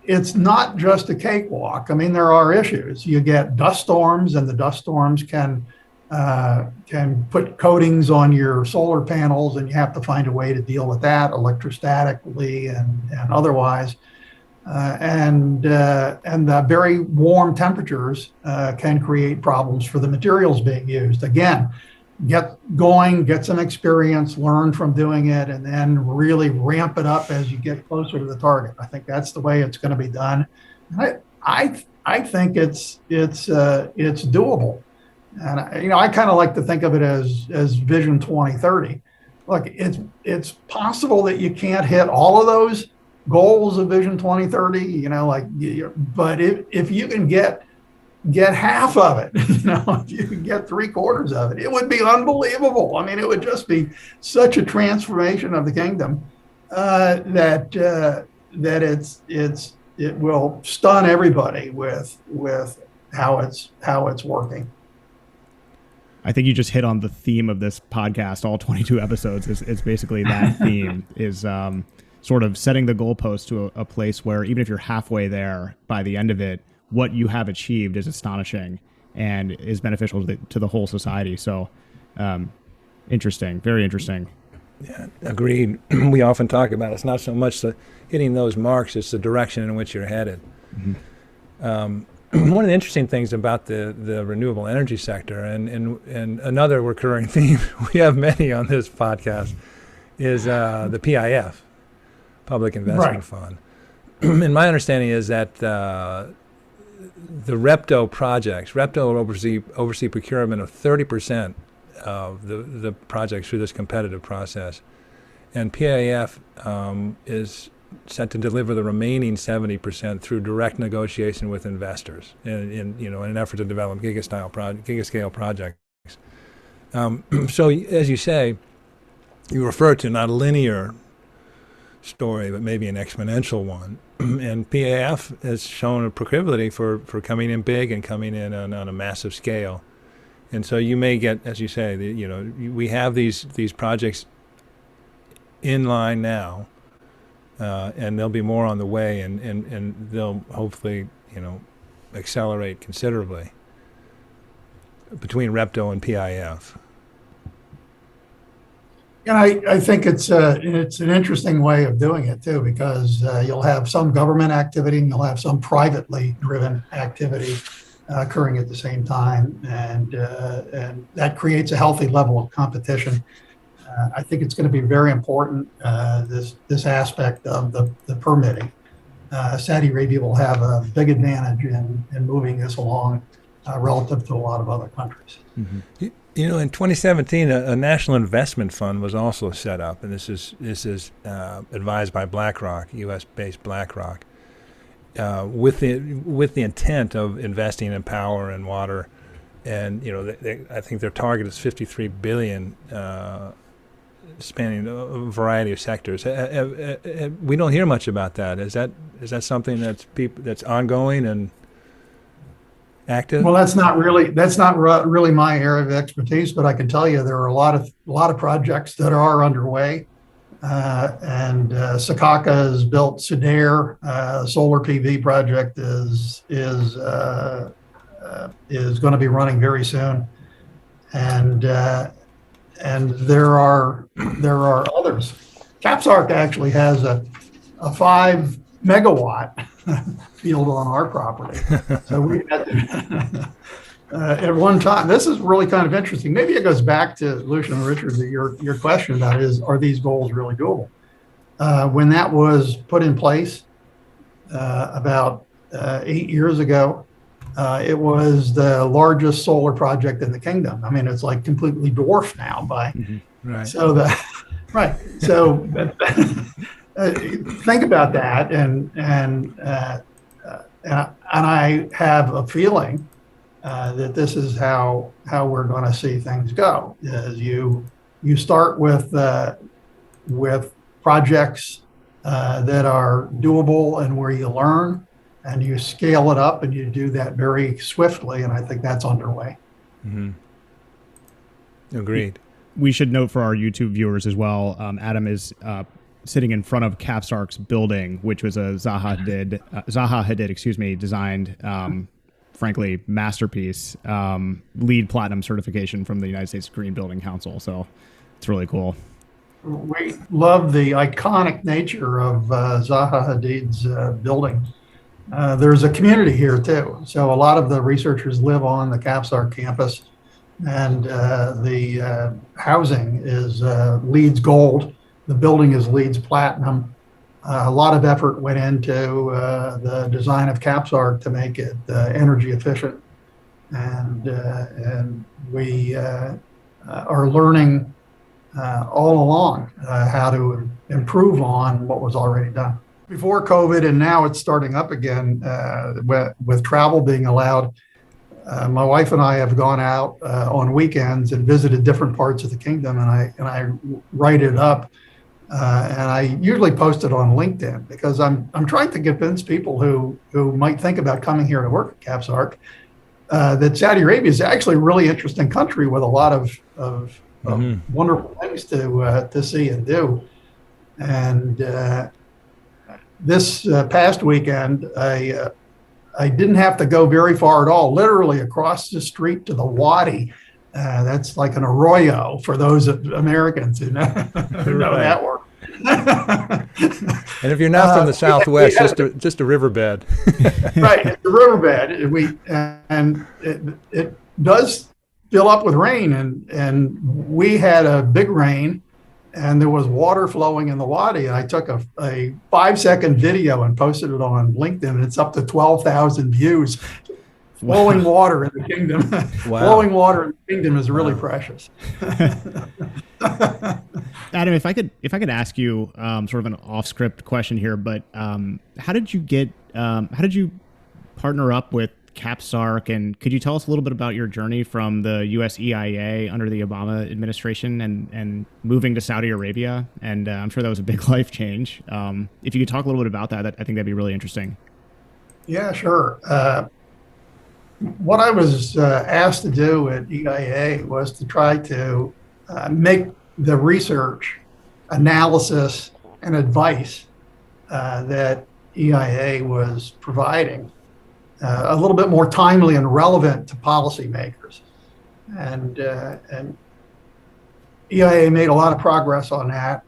it's not just a cakewalk. I mean, there are issues. You get dust storms, and the dust storms can put coatings on your solar panels, and you have to find a way to deal with that electrostatically and otherwise. And the very warm temperatures can create problems for the materials being used. Again, get going, get some experience, learn from doing it, and then really ramp it up as you get closer to the target. I think that's the way it's going to be done. I think it's doable. And I kind of like to think of it as Vision 2030. Look, it's possible that you can't hit all of those goals of Vision 2030, but if you can get half of it, if you can get 3/4 of it, it would be unbelievable. I mean, it would just be such a transformation of the kingdom that it will stun everybody with how it's working. I think you just hit on the theme of this podcast. All 22 episodes is basically that theme is sort of setting the goalpost to a place where even if you're halfway there by the end of it, what you have achieved is astonishing. and is beneficial to the whole society. So interesting, very interesting. Yeah, agreed. We often talk about it's not so much the hitting those marks, it's the direction in which you're headed. Mm-hmm. One of the interesting things about the renewable energy sector, and another recurring theme, we have many on this podcast, is the PIF, Public Investment Fund. And my understanding is that the REPTO projects, REPTO will oversee procurement of 30% of the projects through this competitive process. And PIF is set to deliver the remaining 70% through direct negotiation with investors in an effort to develop gigascale projects. So as you say, you refer to not a linear story, but maybe an exponential one. And PIF has shown a proclivity for coming in big and coming in on a massive scale. And so you may get, as you say, we have these projects in line now, and there'll be more on the way, and they'll hopefully, accelerate considerably between REPTO and PIF. And I think it's an interesting way of doing it too, because you'll have some government activity and you'll have some privately driven activity occurring at the same time, and that creates a healthy level of competition. I think it's going to be very important, this aspect of the permitting. Saudi Arabia will have a big advantage in moving this along relative to a lot of other countries. Mm-hmm. In 2017, a national investment fund was also set up, and this is advised by BlackRock, U.S.-based BlackRock, with the intent of investing in power and water, and I think their target is $53 billion, spanning a variety of sectors. We don't hear much about that. Is that something that's ongoing and active? Well, that's not really my area of expertise, but I can tell you there are a lot of projects that are underway. And Sakaka has built Sudair, solar PV project is going to be running very soon, and there are others. KAPSARC actually has a 5 megawatt field on our property. So we had to, at one time, this is really kind of interesting. Maybe it goes back to Lucien and Richard, your question about are these goals really doable? When that was put in place about 8 years ago, it was the largest solar project in the kingdom. I mean, it's like completely dwarfed now by. Mm-hmm. Right. So right. So think about that, and I have a feeling that this is how we're going to see things go. Is you start with projects that are doable and where you learn, and you scale it up, and you do that very swiftly, and I think that's underway. Mm-hmm. Agreed. We should note for our YouTube viewers as well, Adam is sitting in front of KAPSARC's building, which was a Zaha Hadid, designed, frankly, masterpiece, LEED Platinum certification from the United States Green Building Council. So it's really cool. We love the iconic nature of Zaha Hadid's building. There's a community here too. So a lot of the researchers live on the KAPSARC campus, and the housing is LEED's Gold. The building is LEED's Platinum. A lot of effort went into the design of KAPSARC to make it energy efficient, and we are learning all along how to improve on what was already done before COVID, and now it's starting up again with travel being allowed. My wife and I have gone out on weekends and visited different parts of the kingdom, and I write it up, and I usually post it on LinkedIn because I'm trying to convince people who might think about coming here to work at KAPSARC that Saudi Arabia is actually a really interesting country with a lot of Mm-hmm. wonderful things to see and do. And this past weekend, I I didn't have to go very far at all, literally across the street to the Wadi. That's like an arroyo for those Americans who know, Right. that word. And if you're not from the Southwest, just a riverbed. Right, it's a riverbed. And it does fill up with rain, and we had a big rain, and there was water flowing in the Wadi. And I took a 5-second video and posted it on LinkedIn, and it's up to 12,000 views. Flowing water in the kingdom. Wow. Flowing water in the kingdom is really precious. Adam, if I could ask you sort of an off-script question here, but how did you partner up with KAPSARC, and could you tell us a little bit about your journey from the US EIA under the Obama administration and moving to Saudi Arabia? And I'm sure that was a big life change. If you could talk a little bit about that, I think that'd be really interesting. Yeah, sure. What I was asked to do at EIA was to try to make the research, analysis, and advice that EIA was providing a little bit more timely and relevant to policymakers. And EIA made a lot of progress on that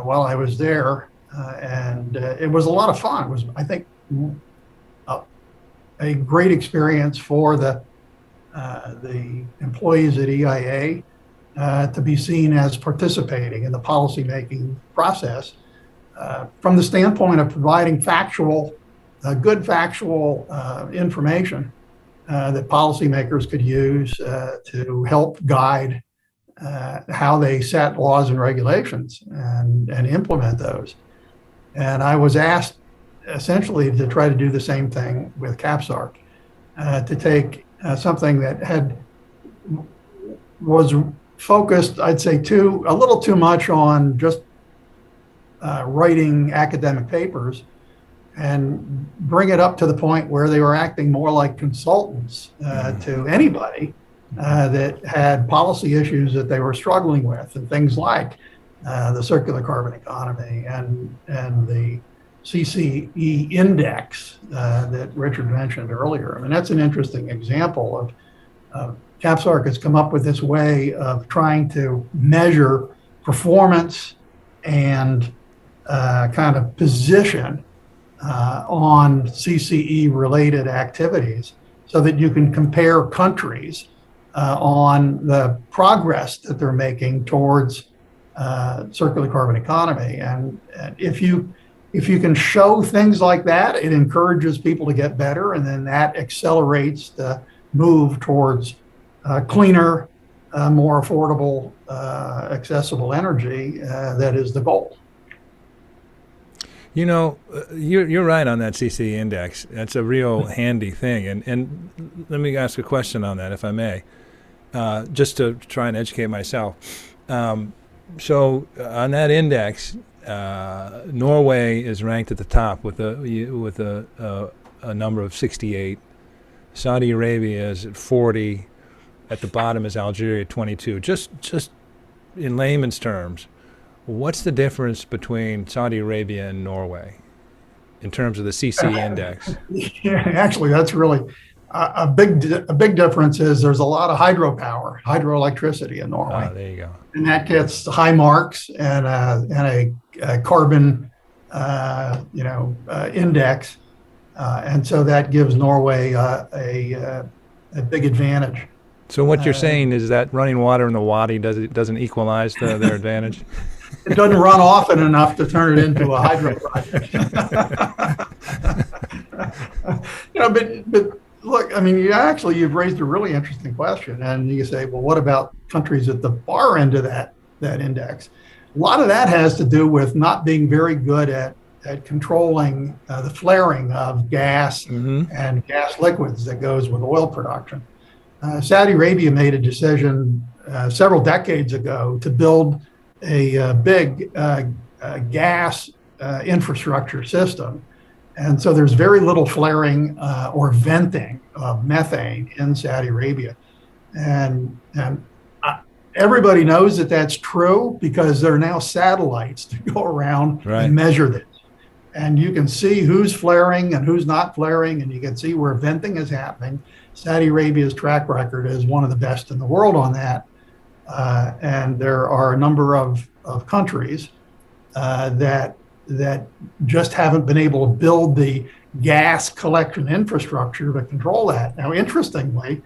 while I was there. And it was a lot of fun. It was, I think, a great experience for the employees at EIA to be seen as participating in the policymaking process from the standpoint of providing good factual information that policymakers could use to help guide how they set laws and regulations and implement those. And I was asked essentially to try to do the same thing with KAPSARC, to take something that was focused, I'd say, a little too much on just writing academic papers, and bring it up to the point where they were acting more like consultants to anybody that had policy issues that they were struggling with, and things like the circular carbon economy and the CCE index that Richard mentioned earlier. I mean, that's an interesting example of KAPSARC has come up with this way of trying to measure performance and kind of position on CCE related activities so that you can compare countries on the progress that they're making towards circular carbon economy. And if you can show things like that, it encourages people to get better, and then that accelerates the move towards cleaner, more affordable, accessible energy that is the goal. You know, you're right on that CCE index. That's a real handy thing. And let me ask a question on that, if I may, just to try and educate myself. So on that index, Norway is ranked at the top with a number of 68. Saudi Arabia is at 40. At the bottom is Algeria, 22. Just in layman's terms, what's the difference between Saudi Arabia and Norway in terms of the CC index? Yeah, actually, that's really a big difference. Is there's a lot of hydropower, hydroelectricity in Norway. Oh, there you go. And that gets high marks and a carbon, index, and so that gives Norway a big advantage. So what you're saying is that running water in the Wadi doesn't equalize their advantage? It doesn't run often enough to turn it into a hydro project. But look, I mean, you've raised a really interesting question, and you say, well, what about countries at the far end of that index? A lot of that has to do with not being very good at controlling the flaring of gas and gas liquids that goes with oil production. Saudi Arabia made a decision several decades ago to build a big gas infrastructure system. And so there's very little flaring or venting of methane in Saudi Arabia. And everybody knows that that's true because there are now satellites to go around and measure this. and you can see who's flaring and who's not flaring, and you can see where venting is happening. Saudi Arabia's track record is one of the best in the world on that. And there are a number of countries that just haven't been able to build the gas collection infrastructure to control that. Now, interestingly,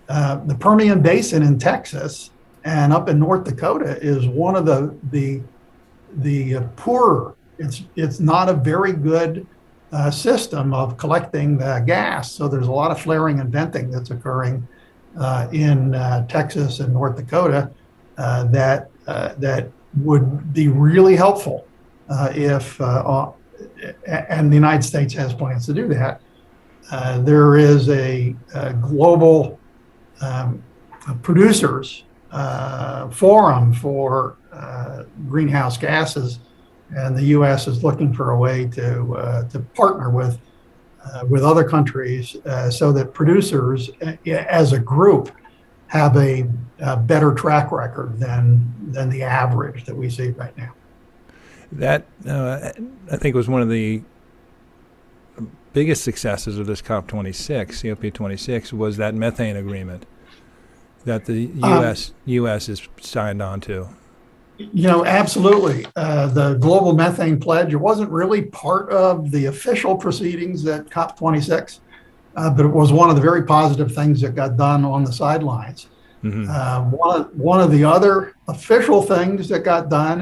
the Permian Basin in Texas and up in North Dakota is one of the poorer. It's not a very good system of collecting the gas. So there's a lot of flaring and venting that's occurring in Texas and North Dakota that would be really helpful if and the United States has plans to do that. There is a global producers forum for greenhouse gases, and the U.S. is looking for a way to partner with other countries so that producers, as a group, have a better track record than the average that we see right now. That I think was one of the biggest successes of this COP26, COP26, was that methane agreement that the U.S. is signed on to. Absolutely. The global methane pledge, it wasn't really part of the official proceedings at COP26, but it was one of the very positive things that got done on the sidelines. Mm-hmm. One of the other official things that got done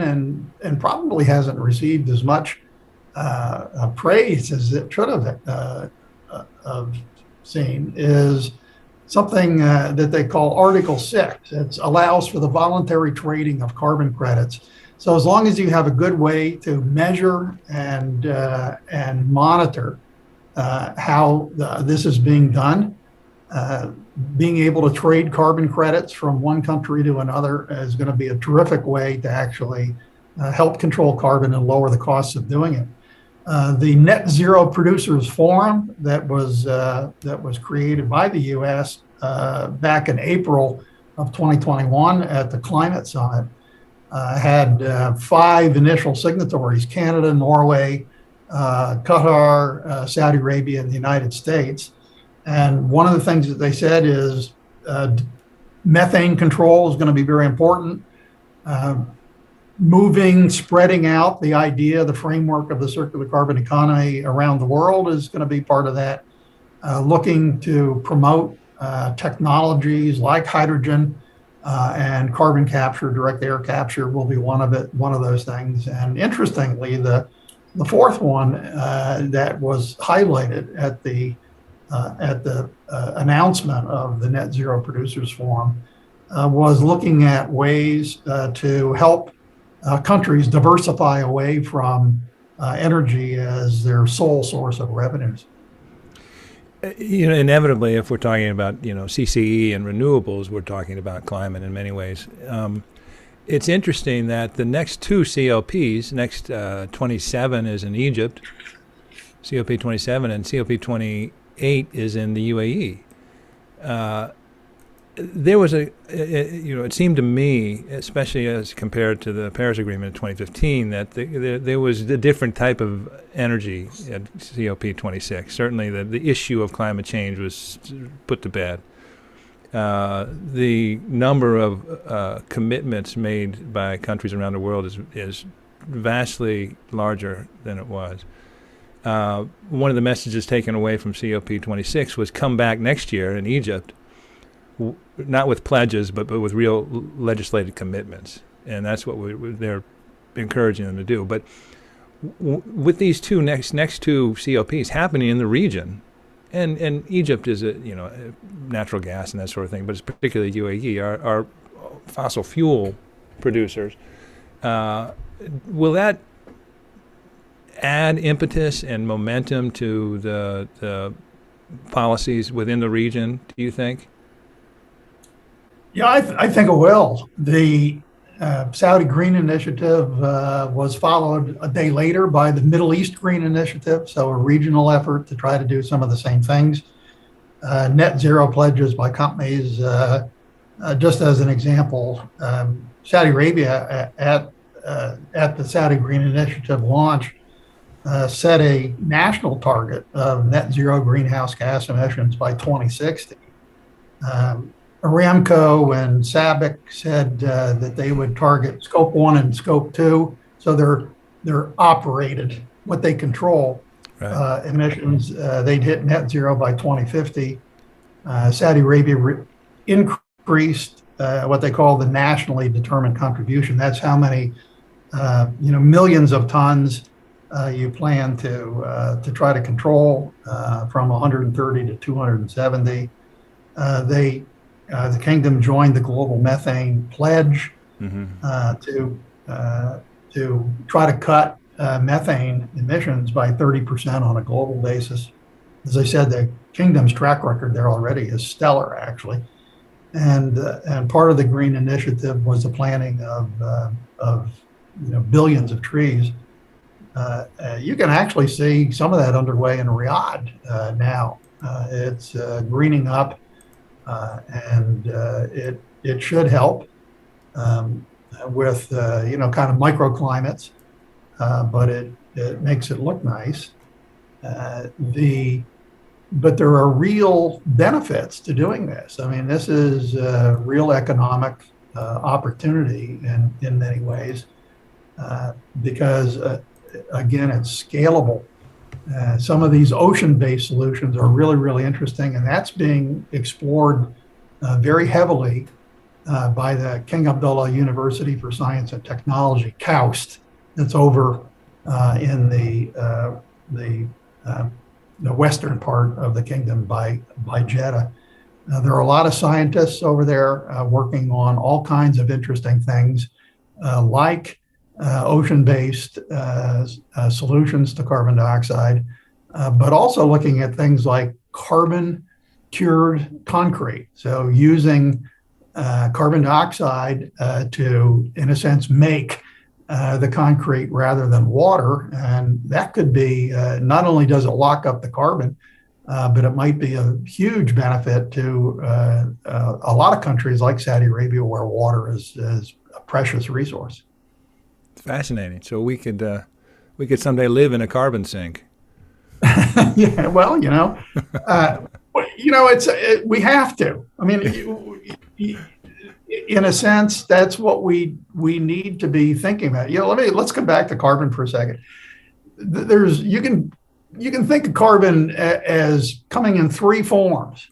and probably hasn't received as much praise as it should have seen is something that they call Article 6. It allows for the voluntary trading of carbon credits. So as long as you have a good way to measure and monitor how this is being done, being able to trade carbon credits from one country to another is going to be a terrific way to actually help control carbon and lower the costs of doing it. The Net Zero Producers Forum that was created by the U.S. Back in April of 2021 at the Climate Summit had 5 initial signatories: Canada, Norway, Qatar, Saudi Arabia, and the United States. And one of the things that they said is methane control is going to be very important. Spreading out the idea, the framework of the circular carbon economy around the world is going to be part of that. Looking to promote technologies like hydrogen and carbon capture, direct air capture will be one of those things. And interestingly, the fourth one that was highlighted at the announcement of the Net Zero Producers Forum was looking at ways to help countries diversify away from energy as their sole source of revenues. Inevitably, if we're talking about CCE and renewables, we're talking about climate in many ways. It's interesting that the next 2 COPs, next 27 is in Egypt, COP 27, and COP 28 is in the UAE. There was it seemed to me, especially as compared to the Paris Agreement in 2015, that there was a different type of energy at COP26. Certainly the issue of climate change was put to bed. The number of commitments made by countries around the world is vastly larger than it was. One of the messages taken away from COP26 was come back next year in Egypt, not with pledges, but with real legislative commitments. And that's what they're encouraging them to do. But with these next 2 COPs happening in the region, and Egypt is natural gas and that sort of thing, but it's particularly UAE, are fossil fuel producers. Will that add impetus and momentum to the policies within the region, do you think? Yeah, I think it will. The Saudi Green Initiative was followed a day later by the Middle East Green Initiative, so a regional effort to try to do some of the same things. Net zero pledges by companies, just as an example, Saudi Arabia at the Saudi Green Initiative launch set a national target of net zero greenhouse gas emissions by 2060. Aramco and SABIC said that they would target scope 1 and scope 2. So they're operated, what they control, right. Emissions. They'd hit net zero by 2050. Saudi Arabia increased what they call the nationally determined contribution. That's how many millions of tons you plan to try to control from 130 to 270. The kingdom joined the global methane pledge to try to cut methane emissions by 30% on a global basis. As I said, the kingdom's track record there already is stellar, actually. And part of the green initiative was the planting of billions of trees. You can actually see some of that underway in Riyadh now. It's greening up, and it should help with kind of microclimates, but it makes it look nice. But there are real benefits to doing this. I mean, this is a real economic opportunity in many ways because, again, it's scalable. Some of these ocean-based solutions are really, really interesting, and that's being explored very heavily by the King Abdullah University for Science and Technology, KAUST, that's over in the western part of the kingdom by Jeddah. There are a lot of scientists over there working on all kinds of interesting things, like ocean-based solutions to carbon dioxide, but also looking at things like carbon-cured concrete. So using carbon dioxide to, in a sense, make the concrete rather than water. And that could be, not only does it lock up the carbon, but it might be a huge benefit to a lot of countries like Saudi Arabia, where water is a precious resource. Fascinating. So we could someday live in a carbon sink. Yeah, well, we have to. I mean, in a sense, that's what we need to be thinking about. Let's come back to carbon for a second. You can think of carbon as coming in three forms.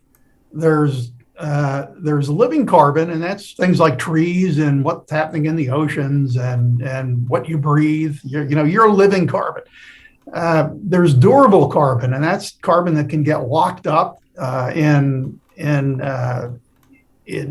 There's living carbon, and that's things like trees and what's happening in the oceans and what you breathe. You're living carbon. There's durable carbon, and that's carbon that can get locked up in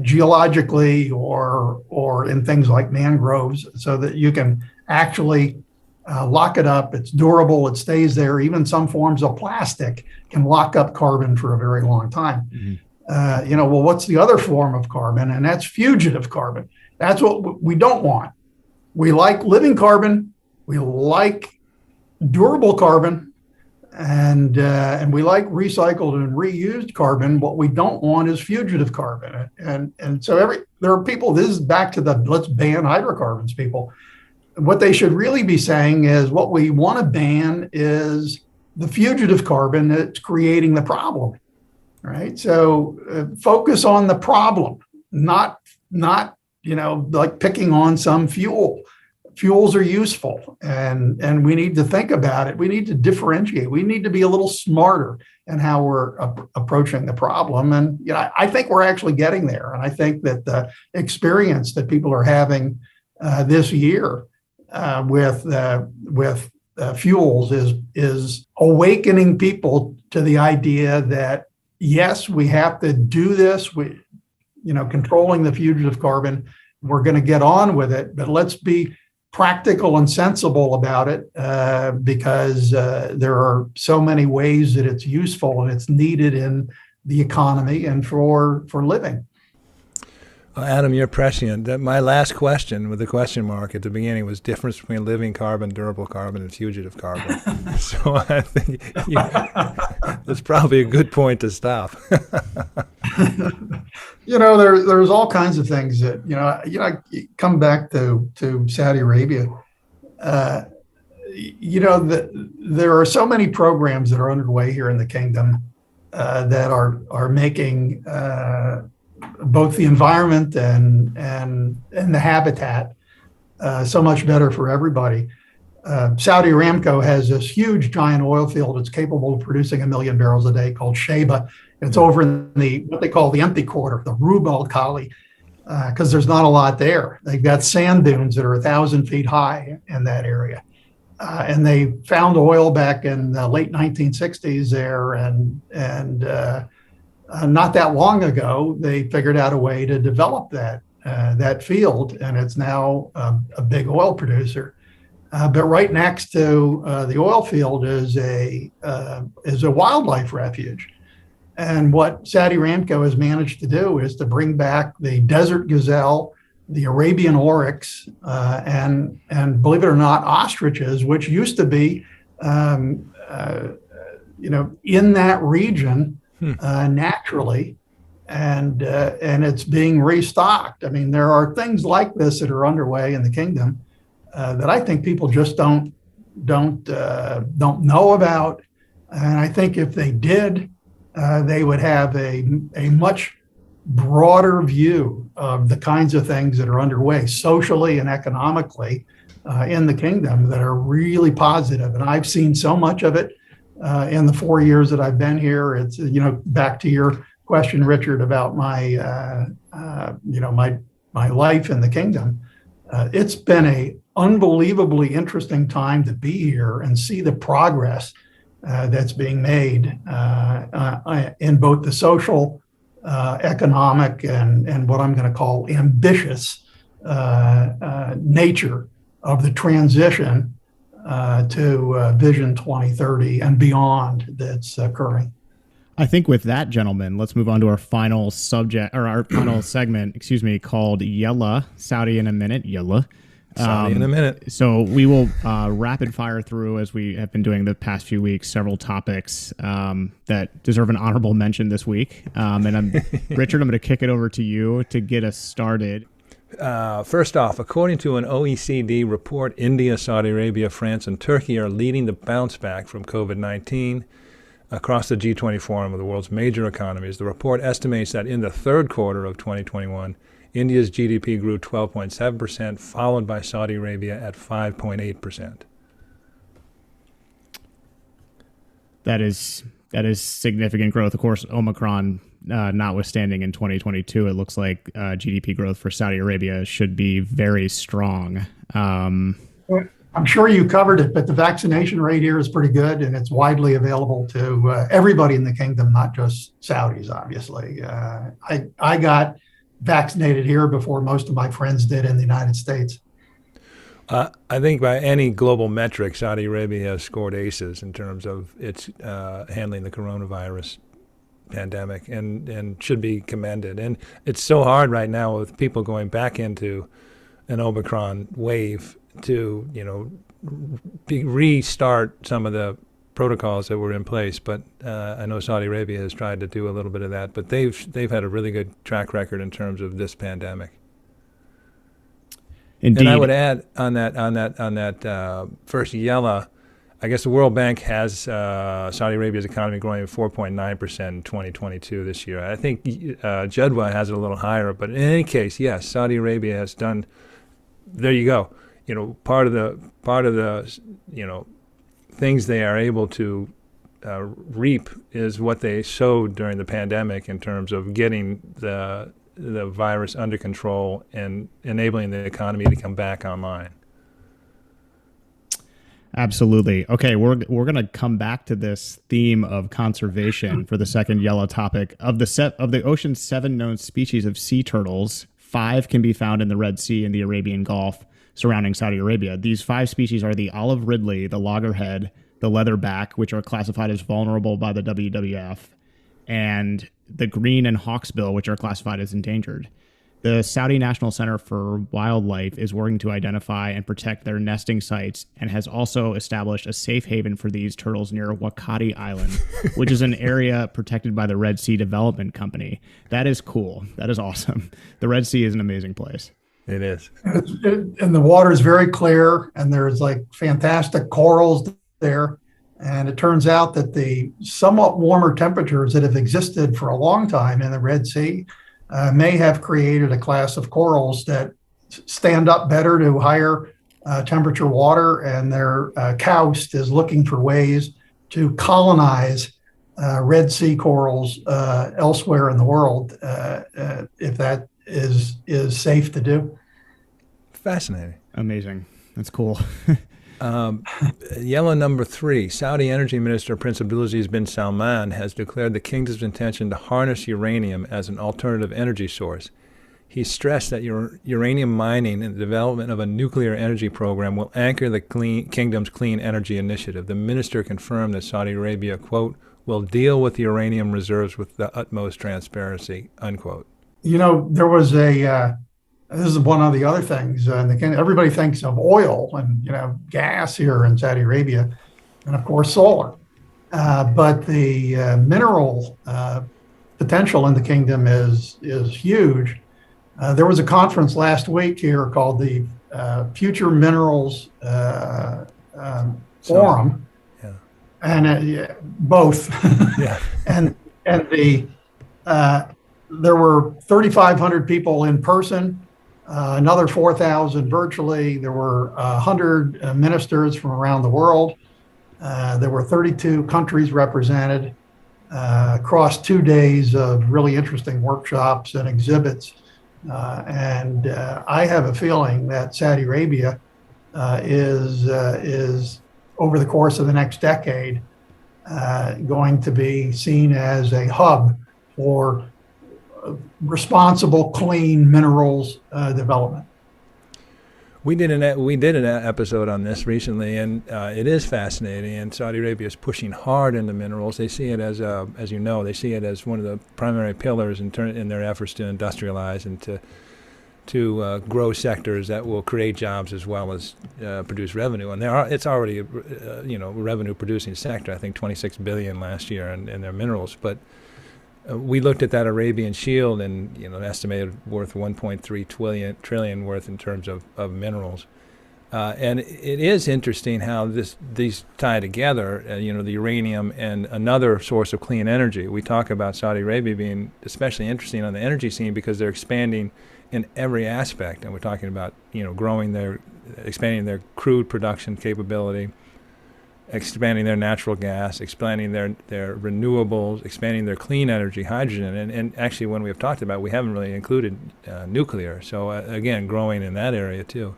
geologically or in things like mangroves, so that you can actually lock it up. It's durable, it stays there. Even some forms of plastic can lock up carbon for a very long time. Mm-hmm. What's the other form of carbon? And that's fugitive carbon. That's what we don't want. We like living carbon, we like durable carbon, and we like recycled and reused carbon. What we don't want is fugitive carbon. And so there are people, this is back to the let's ban hydrocarbons people. What they should really be saying is what we want to ban is the fugitive carbon that's creating the problem, right? So focus on the problem, not like picking on some fuel. Fuels are useful, and we need to think about it. We need to differentiate. We need to be a little smarter in how we're approaching the problem. And I think we're actually getting there. And I think that the experience that people are having this year with fuels is awakening people to the idea that yes, we have to do this. Controlling the fugitive carbon. We're going to get on with it, but let's be practical and sensible about it because there are so many ways that it's useful and it's needed in the economy and for living. Well, Adam, you're prescient. My last question with the question mark at the beginning was difference between living carbon, durable carbon, and fugitive carbon. So I think that's probably a good point to stop. There's all kinds of things that, come back to Saudi Arabia. there are so many programs that are underway here in the kingdom that are making both the environment and the habitat so much better for everybody. Saudi Aramco has this huge giant oil field that's capable of producing 1 million barrels a day called Sheba. It's over in what they call the empty quarter, the Rub al Khali, because there's not a lot there. They've got sand dunes that are 1,000 feet high in that area. And they found oil back in the late 1960s there, and not that long ago, they figured out a way to develop that field, and it's now a big oil producer. But right next to the oil field is a wildlife refuge. And what Saudi Aramco has managed to do is to bring back the desert gazelle, the Arabian oryx, and believe it or not, ostriches, which used to be, in that region naturally, and it's being restocked. I mean, there are things like this that are underway in the kingdom that I think people just don't know about, and I think if they did, they would have a much broader view of the kinds of things that are underway socially and economically in the kingdom that are really positive. And I've seen so much of it in the 4 years that I've been here. It's, back to your question, Richard, about my life in the kingdom. It's been a unbelievably interesting time to be here and see the progress that's being made in both the social, economic, and what I'm going to call ambitious nature of the transition to Vision 2030 and beyond that's occurring. I think with that, gentlemen, let's move on to our final subject, or our final segment, called Yallah, Saudi in a Minute, Yallah. Saudi in a minute. So we will rapid fire through, as we have been doing the past few weeks, several topics that deserve an honorable mention this week. Richard, I'm going to kick it over to you to get us started. First off, according to an OECD report, India, Saudi Arabia, France, and Turkey are leading the bounce back from COVID-19 across the G20 forum of the world's major economies. The report estimates that in the third quarter of 2021, India's GDP grew 12.7%, followed by Saudi Arabia at 5.8%. That is significant growth. Of course, Omicron notwithstanding in 2022, it looks like GDP growth for Saudi Arabia should be very strong. I'm sure you covered it, but the vaccination rate here is pretty good, and it's widely available to everybody in the kingdom, not just Saudis, obviously. I got vaccinated here before most of my friends did in the United States. I think by any global metric, Saudi Arabia has scored aces in terms of its handling the coronavirus pandemic, and should be commended. And it's so hard right now with people going back into an Omicron wave to restart some of the protocols that were in place. But I know Saudi Arabia has tried to do a little bit of that, but they've had a really good track record in terms of this pandemic. Indeed. And I would add on that first Yallah, I guess the World Bank has Saudi Arabia's economy growing at 4.9% in 2022 this year. I think Jedwah has it a little higher, but in any case, yes, Saudi Arabia has done. There you go. Part of the things they are able to reap is what they sowed during the pandemic in terms of getting the virus under control and enabling the economy to come back online. Absolutely. Okay, we're going to come back to this theme of conservation for the second Yellow topic. Of the ocean's 7 known species of sea turtles, 5 can be found in the Red Sea and the Arabian Gulf surrounding Saudi Arabia. These 5 species are the olive ridley, the loggerhead, the leatherback, which are classified as vulnerable by the WWF, and the green and hawksbill, which are classified as endangered. The Saudi National Center for Wildlife is working to identify and protect their nesting sites and has also established a safe haven for these turtles near Wakati Island, which is an area protected by the Red Sea Development Company. That is cool. That is awesome. The Red Sea is an amazing place. It is. And the water is very clear, and there's like fantastic corals there. And it turns out that the somewhat warmer temperatures that have existed for a long time in the Red Sea may have created a class of corals that stand up better to higher temperature water, and their KAUST is looking for ways to colonize Red Sea corals elsewhere in the world, if that is safe to do. Fascinating. Amazing. That's cool. Yallah number 3, Saudi Energy Minister Prince Abdulaziz bin Salman has declared the kingdom's intention to harness uranium as an alternative energy source. He stressed that uranium mining and the development of a nuclear energy program will anchor the kingdom's clean energy initiative. The minister confirmed that Saudi Arabia, quote, will deal with uranium reserves with the utmost transparency, unquote. There was this is one of the other things. Everybody thinks of oil and, gas here in Saudi Arabia, and of course, solar. But the mineral potential in the kingdom is huge. There was a conference last week here called the Future Minerals Forum, yeah. And both. Yeah. and there were 3,500 people in person, another 4,000 virtually. There were 100 ministers from around the world. There were 32 countries represented across 2 days of really interesting workshops and exhibits. And I have a feeling that Saudi Arabia is over the course of the next decade going to be seen as a hub for responsible, clean minerals development. We did an episode on this recently, and it is fascinating. And Saudi Arabia is pushing hard into minerals. They see it as they see it as one of the primary pillars in their efforts to industrialize and to grow sectors that will create jobs as well as produce revenue. And it's already a revenue producing sector. I think 26 billion last year in their minerals, but. We looked at that Arabian Shield and estimated worth 1.3 trillion worth in terms of minerals, and it is interesting how these tie together. The uranium and another source of clean energy. We talk about Saudi Arabia being especially interesting on the energy scene because they're expanding in every aspect, and we're talking about expanding their crude production capability, expanding their natural gas, expanding their renewables, expanding their clean energy, hydrogen. And actually, when we've talked about it, we haven't really included nuclear. So, again, growing in that area, too,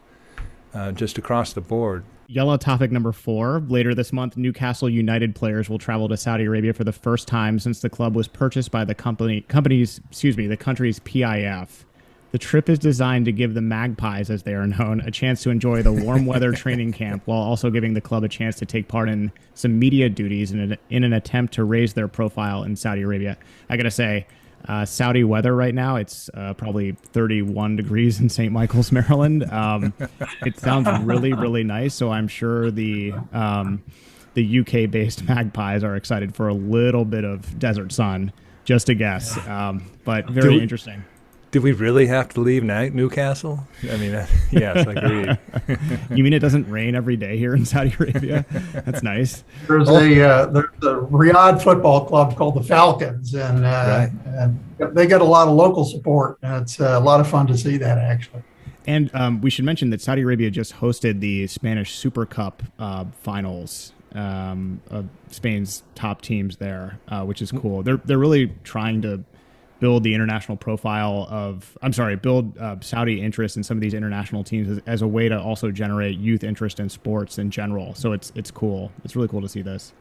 just across the board. Yallah topic number 4. Later this month, Newcastle United players will travel to Saudi Arabia for the first time since the club was purchased by the country's PIF. The trip is designed to give the Magpies, as they are known, a chance to enjoy the warm weather training camp while also giving the club a chance to take part in some media duties in an attempt to raise their profile in Saudi Arabia. I got to say, Saudi weather right now, it's probably 31 degrees in St. Michael's, Maryland. It sounds really, really nice, so I'm sure the UK-based Magpies are excited for a little bit of desert sun, just a guess, but very interesting. Do we really have to leave Newcastle? I mean, yes, agreed. You mean it doesn't rain every day here in Saudi Arabia? That's nice. There's a Riyadh football club called the Falcons, and they get a lot of local support. And it's a lot of fun to see that, actually. And we should mention that Saudi Arabia just hosted the Spanish Super Cup finals of Spain's top teams there, which is cool. They're really trying to build the international profile build Saudi interest in some of these international teams as a way to also generate youth interest in sports in general. So it's cool. It's really cool to see this.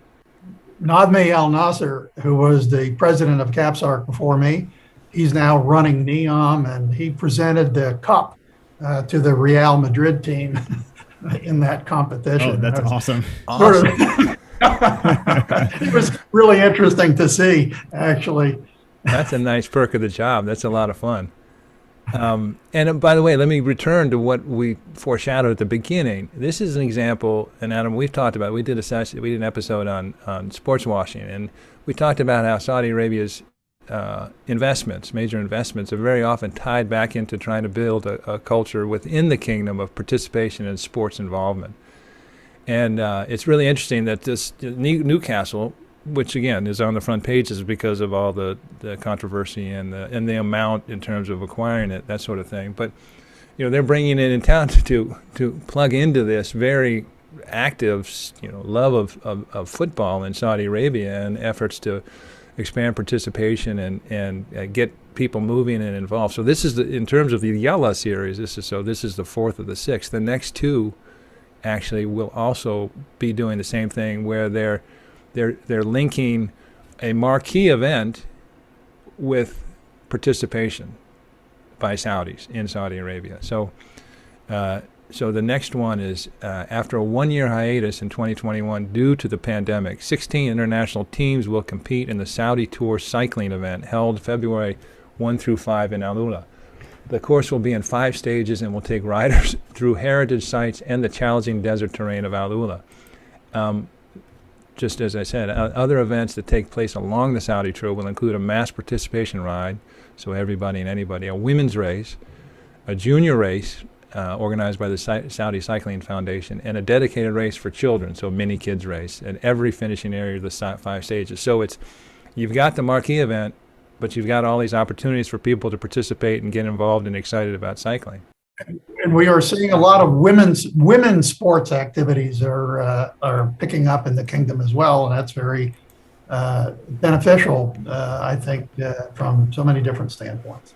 Nadmi Al Nasser, who was the president of KAPSARC before me, he's now running NEOM, and he presented the cup to the Real Madrid team in that competition. Oh, that's awesome. It was really interesting to see, actually. That's a nice perk of the job. That's a lot of fun. And by the way, let me return to what we foreshadowed at the beginning. This is an example, and Adam, we've talked about it. We did an episode on sports washing, and we talked about how Saudi Arabia is major investments, are very often tied back into trying to build a culture within the kingdom of participation and sports involvement. And it's really interesting that this Newcastle, which again is on the front pages because of all the controversy and the amount in terms of acquiring it, that sort of thing. But they're bringing it in town to plug into this very active love of football in Saudi Arabia and efforts to expand participation and get people moving and involved. So this is in terms of the Yallah series. This is the fourth of the six. The next two actually will also be doing the same thing, where they're linking a marquee event with participation by Saudis in Saudi Arabia. So the next one is after a one-year hiatus in 2021 due to the pandemic, 16 international teams will compete in the Saudi Tour cycling event held February 1 through 5 in Yallah. The course will be in 5 stages and will take riders through heritage sites and the challenging desert terrain of Yallah. Just as I said, other events that take place along the Saudi Tour will include a mass participation ride, so everybody and anybody, a women's race, a junior race organized by the Saudi Cycling Foundation, and a dedicated race for children, so a mini kids race, at every finishing area of the 5 stages. So you've got the marquee event, but you've got all these opportunities for people to participate and get involved and excited about cycling. And we are seeing a lot of women's sports activities are picking up in the kingdom as well, and that's very beneficial, I think, from so many different standpoints.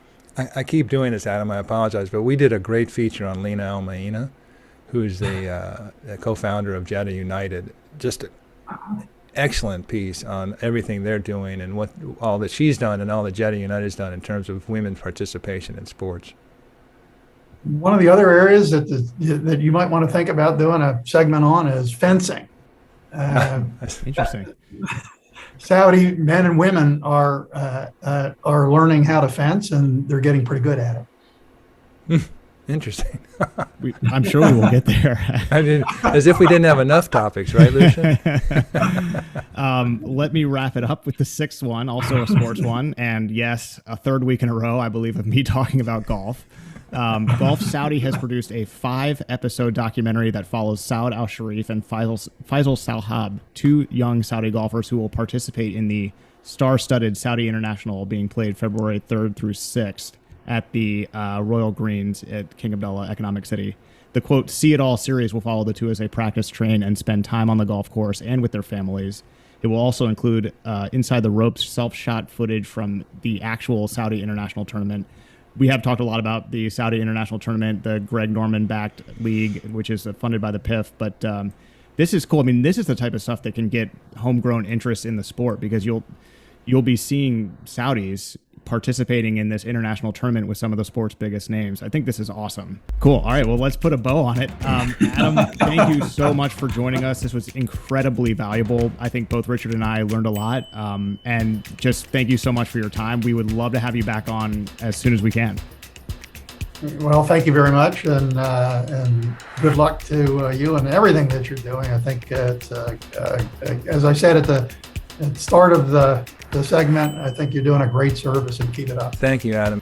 I keep doing this, Adam. I apologize, but we did a great feature on Lena Al Maina, who's the co-founder of Jeddah United. Just an excellent piece on everything they're doing and what all that she's done and all that Jeddah United's done in terms of women's participation in sports. One of the other areas that you might want to think about doing a segment on is fencing. That's interesting. Saudi men and women are learning how to fence, and they're getting pretty good at it. Interesting. I'm sure we will get there. As if we didn't have enough topics, right, Lucien? Let me wrap it up with the sixth one, also a sports one. And yes, a third week in a row, I believe, of me talking about golf. Golf Saudi has produced a 5-episode documentary that follows Saud Al Sharif and Faisal Salhab, 2 young Saudi golfers who will participate in the star-studded Saudi International being played February 3rd through 6th at the Royal Greens at King Abdullah Economic City. The, quote, See It All series will follow the two as they practice, train, and spend time on the golf course and with their families. It will also include inside the ropes self-shot footage from the actual Saudi International Tournament. We have talked a lot about the Saudi International Tournament, the Greg Norman-backed league, which is funded by the PIF. But this is cool. I mean, this is the type of stuff that can get homegrown interest in the sport, because you'll be seeing Saudis participating in this international tournament with some of the sport's biggest names. I think this is awesome. Cool. All right. Well, let's put a bow on it. Adam, thank you so much for joining us. This was incredibly valuable. I think both Richard and I learned a lot. And just thank you so much for your time. We would love to have you back on as soon as we can. Well, thank you very much, and good luck to you and everything that you're doing. I think it's, as I said at the start of the segment, I think you're doing a great service, and keep it up. Thank you, Adam.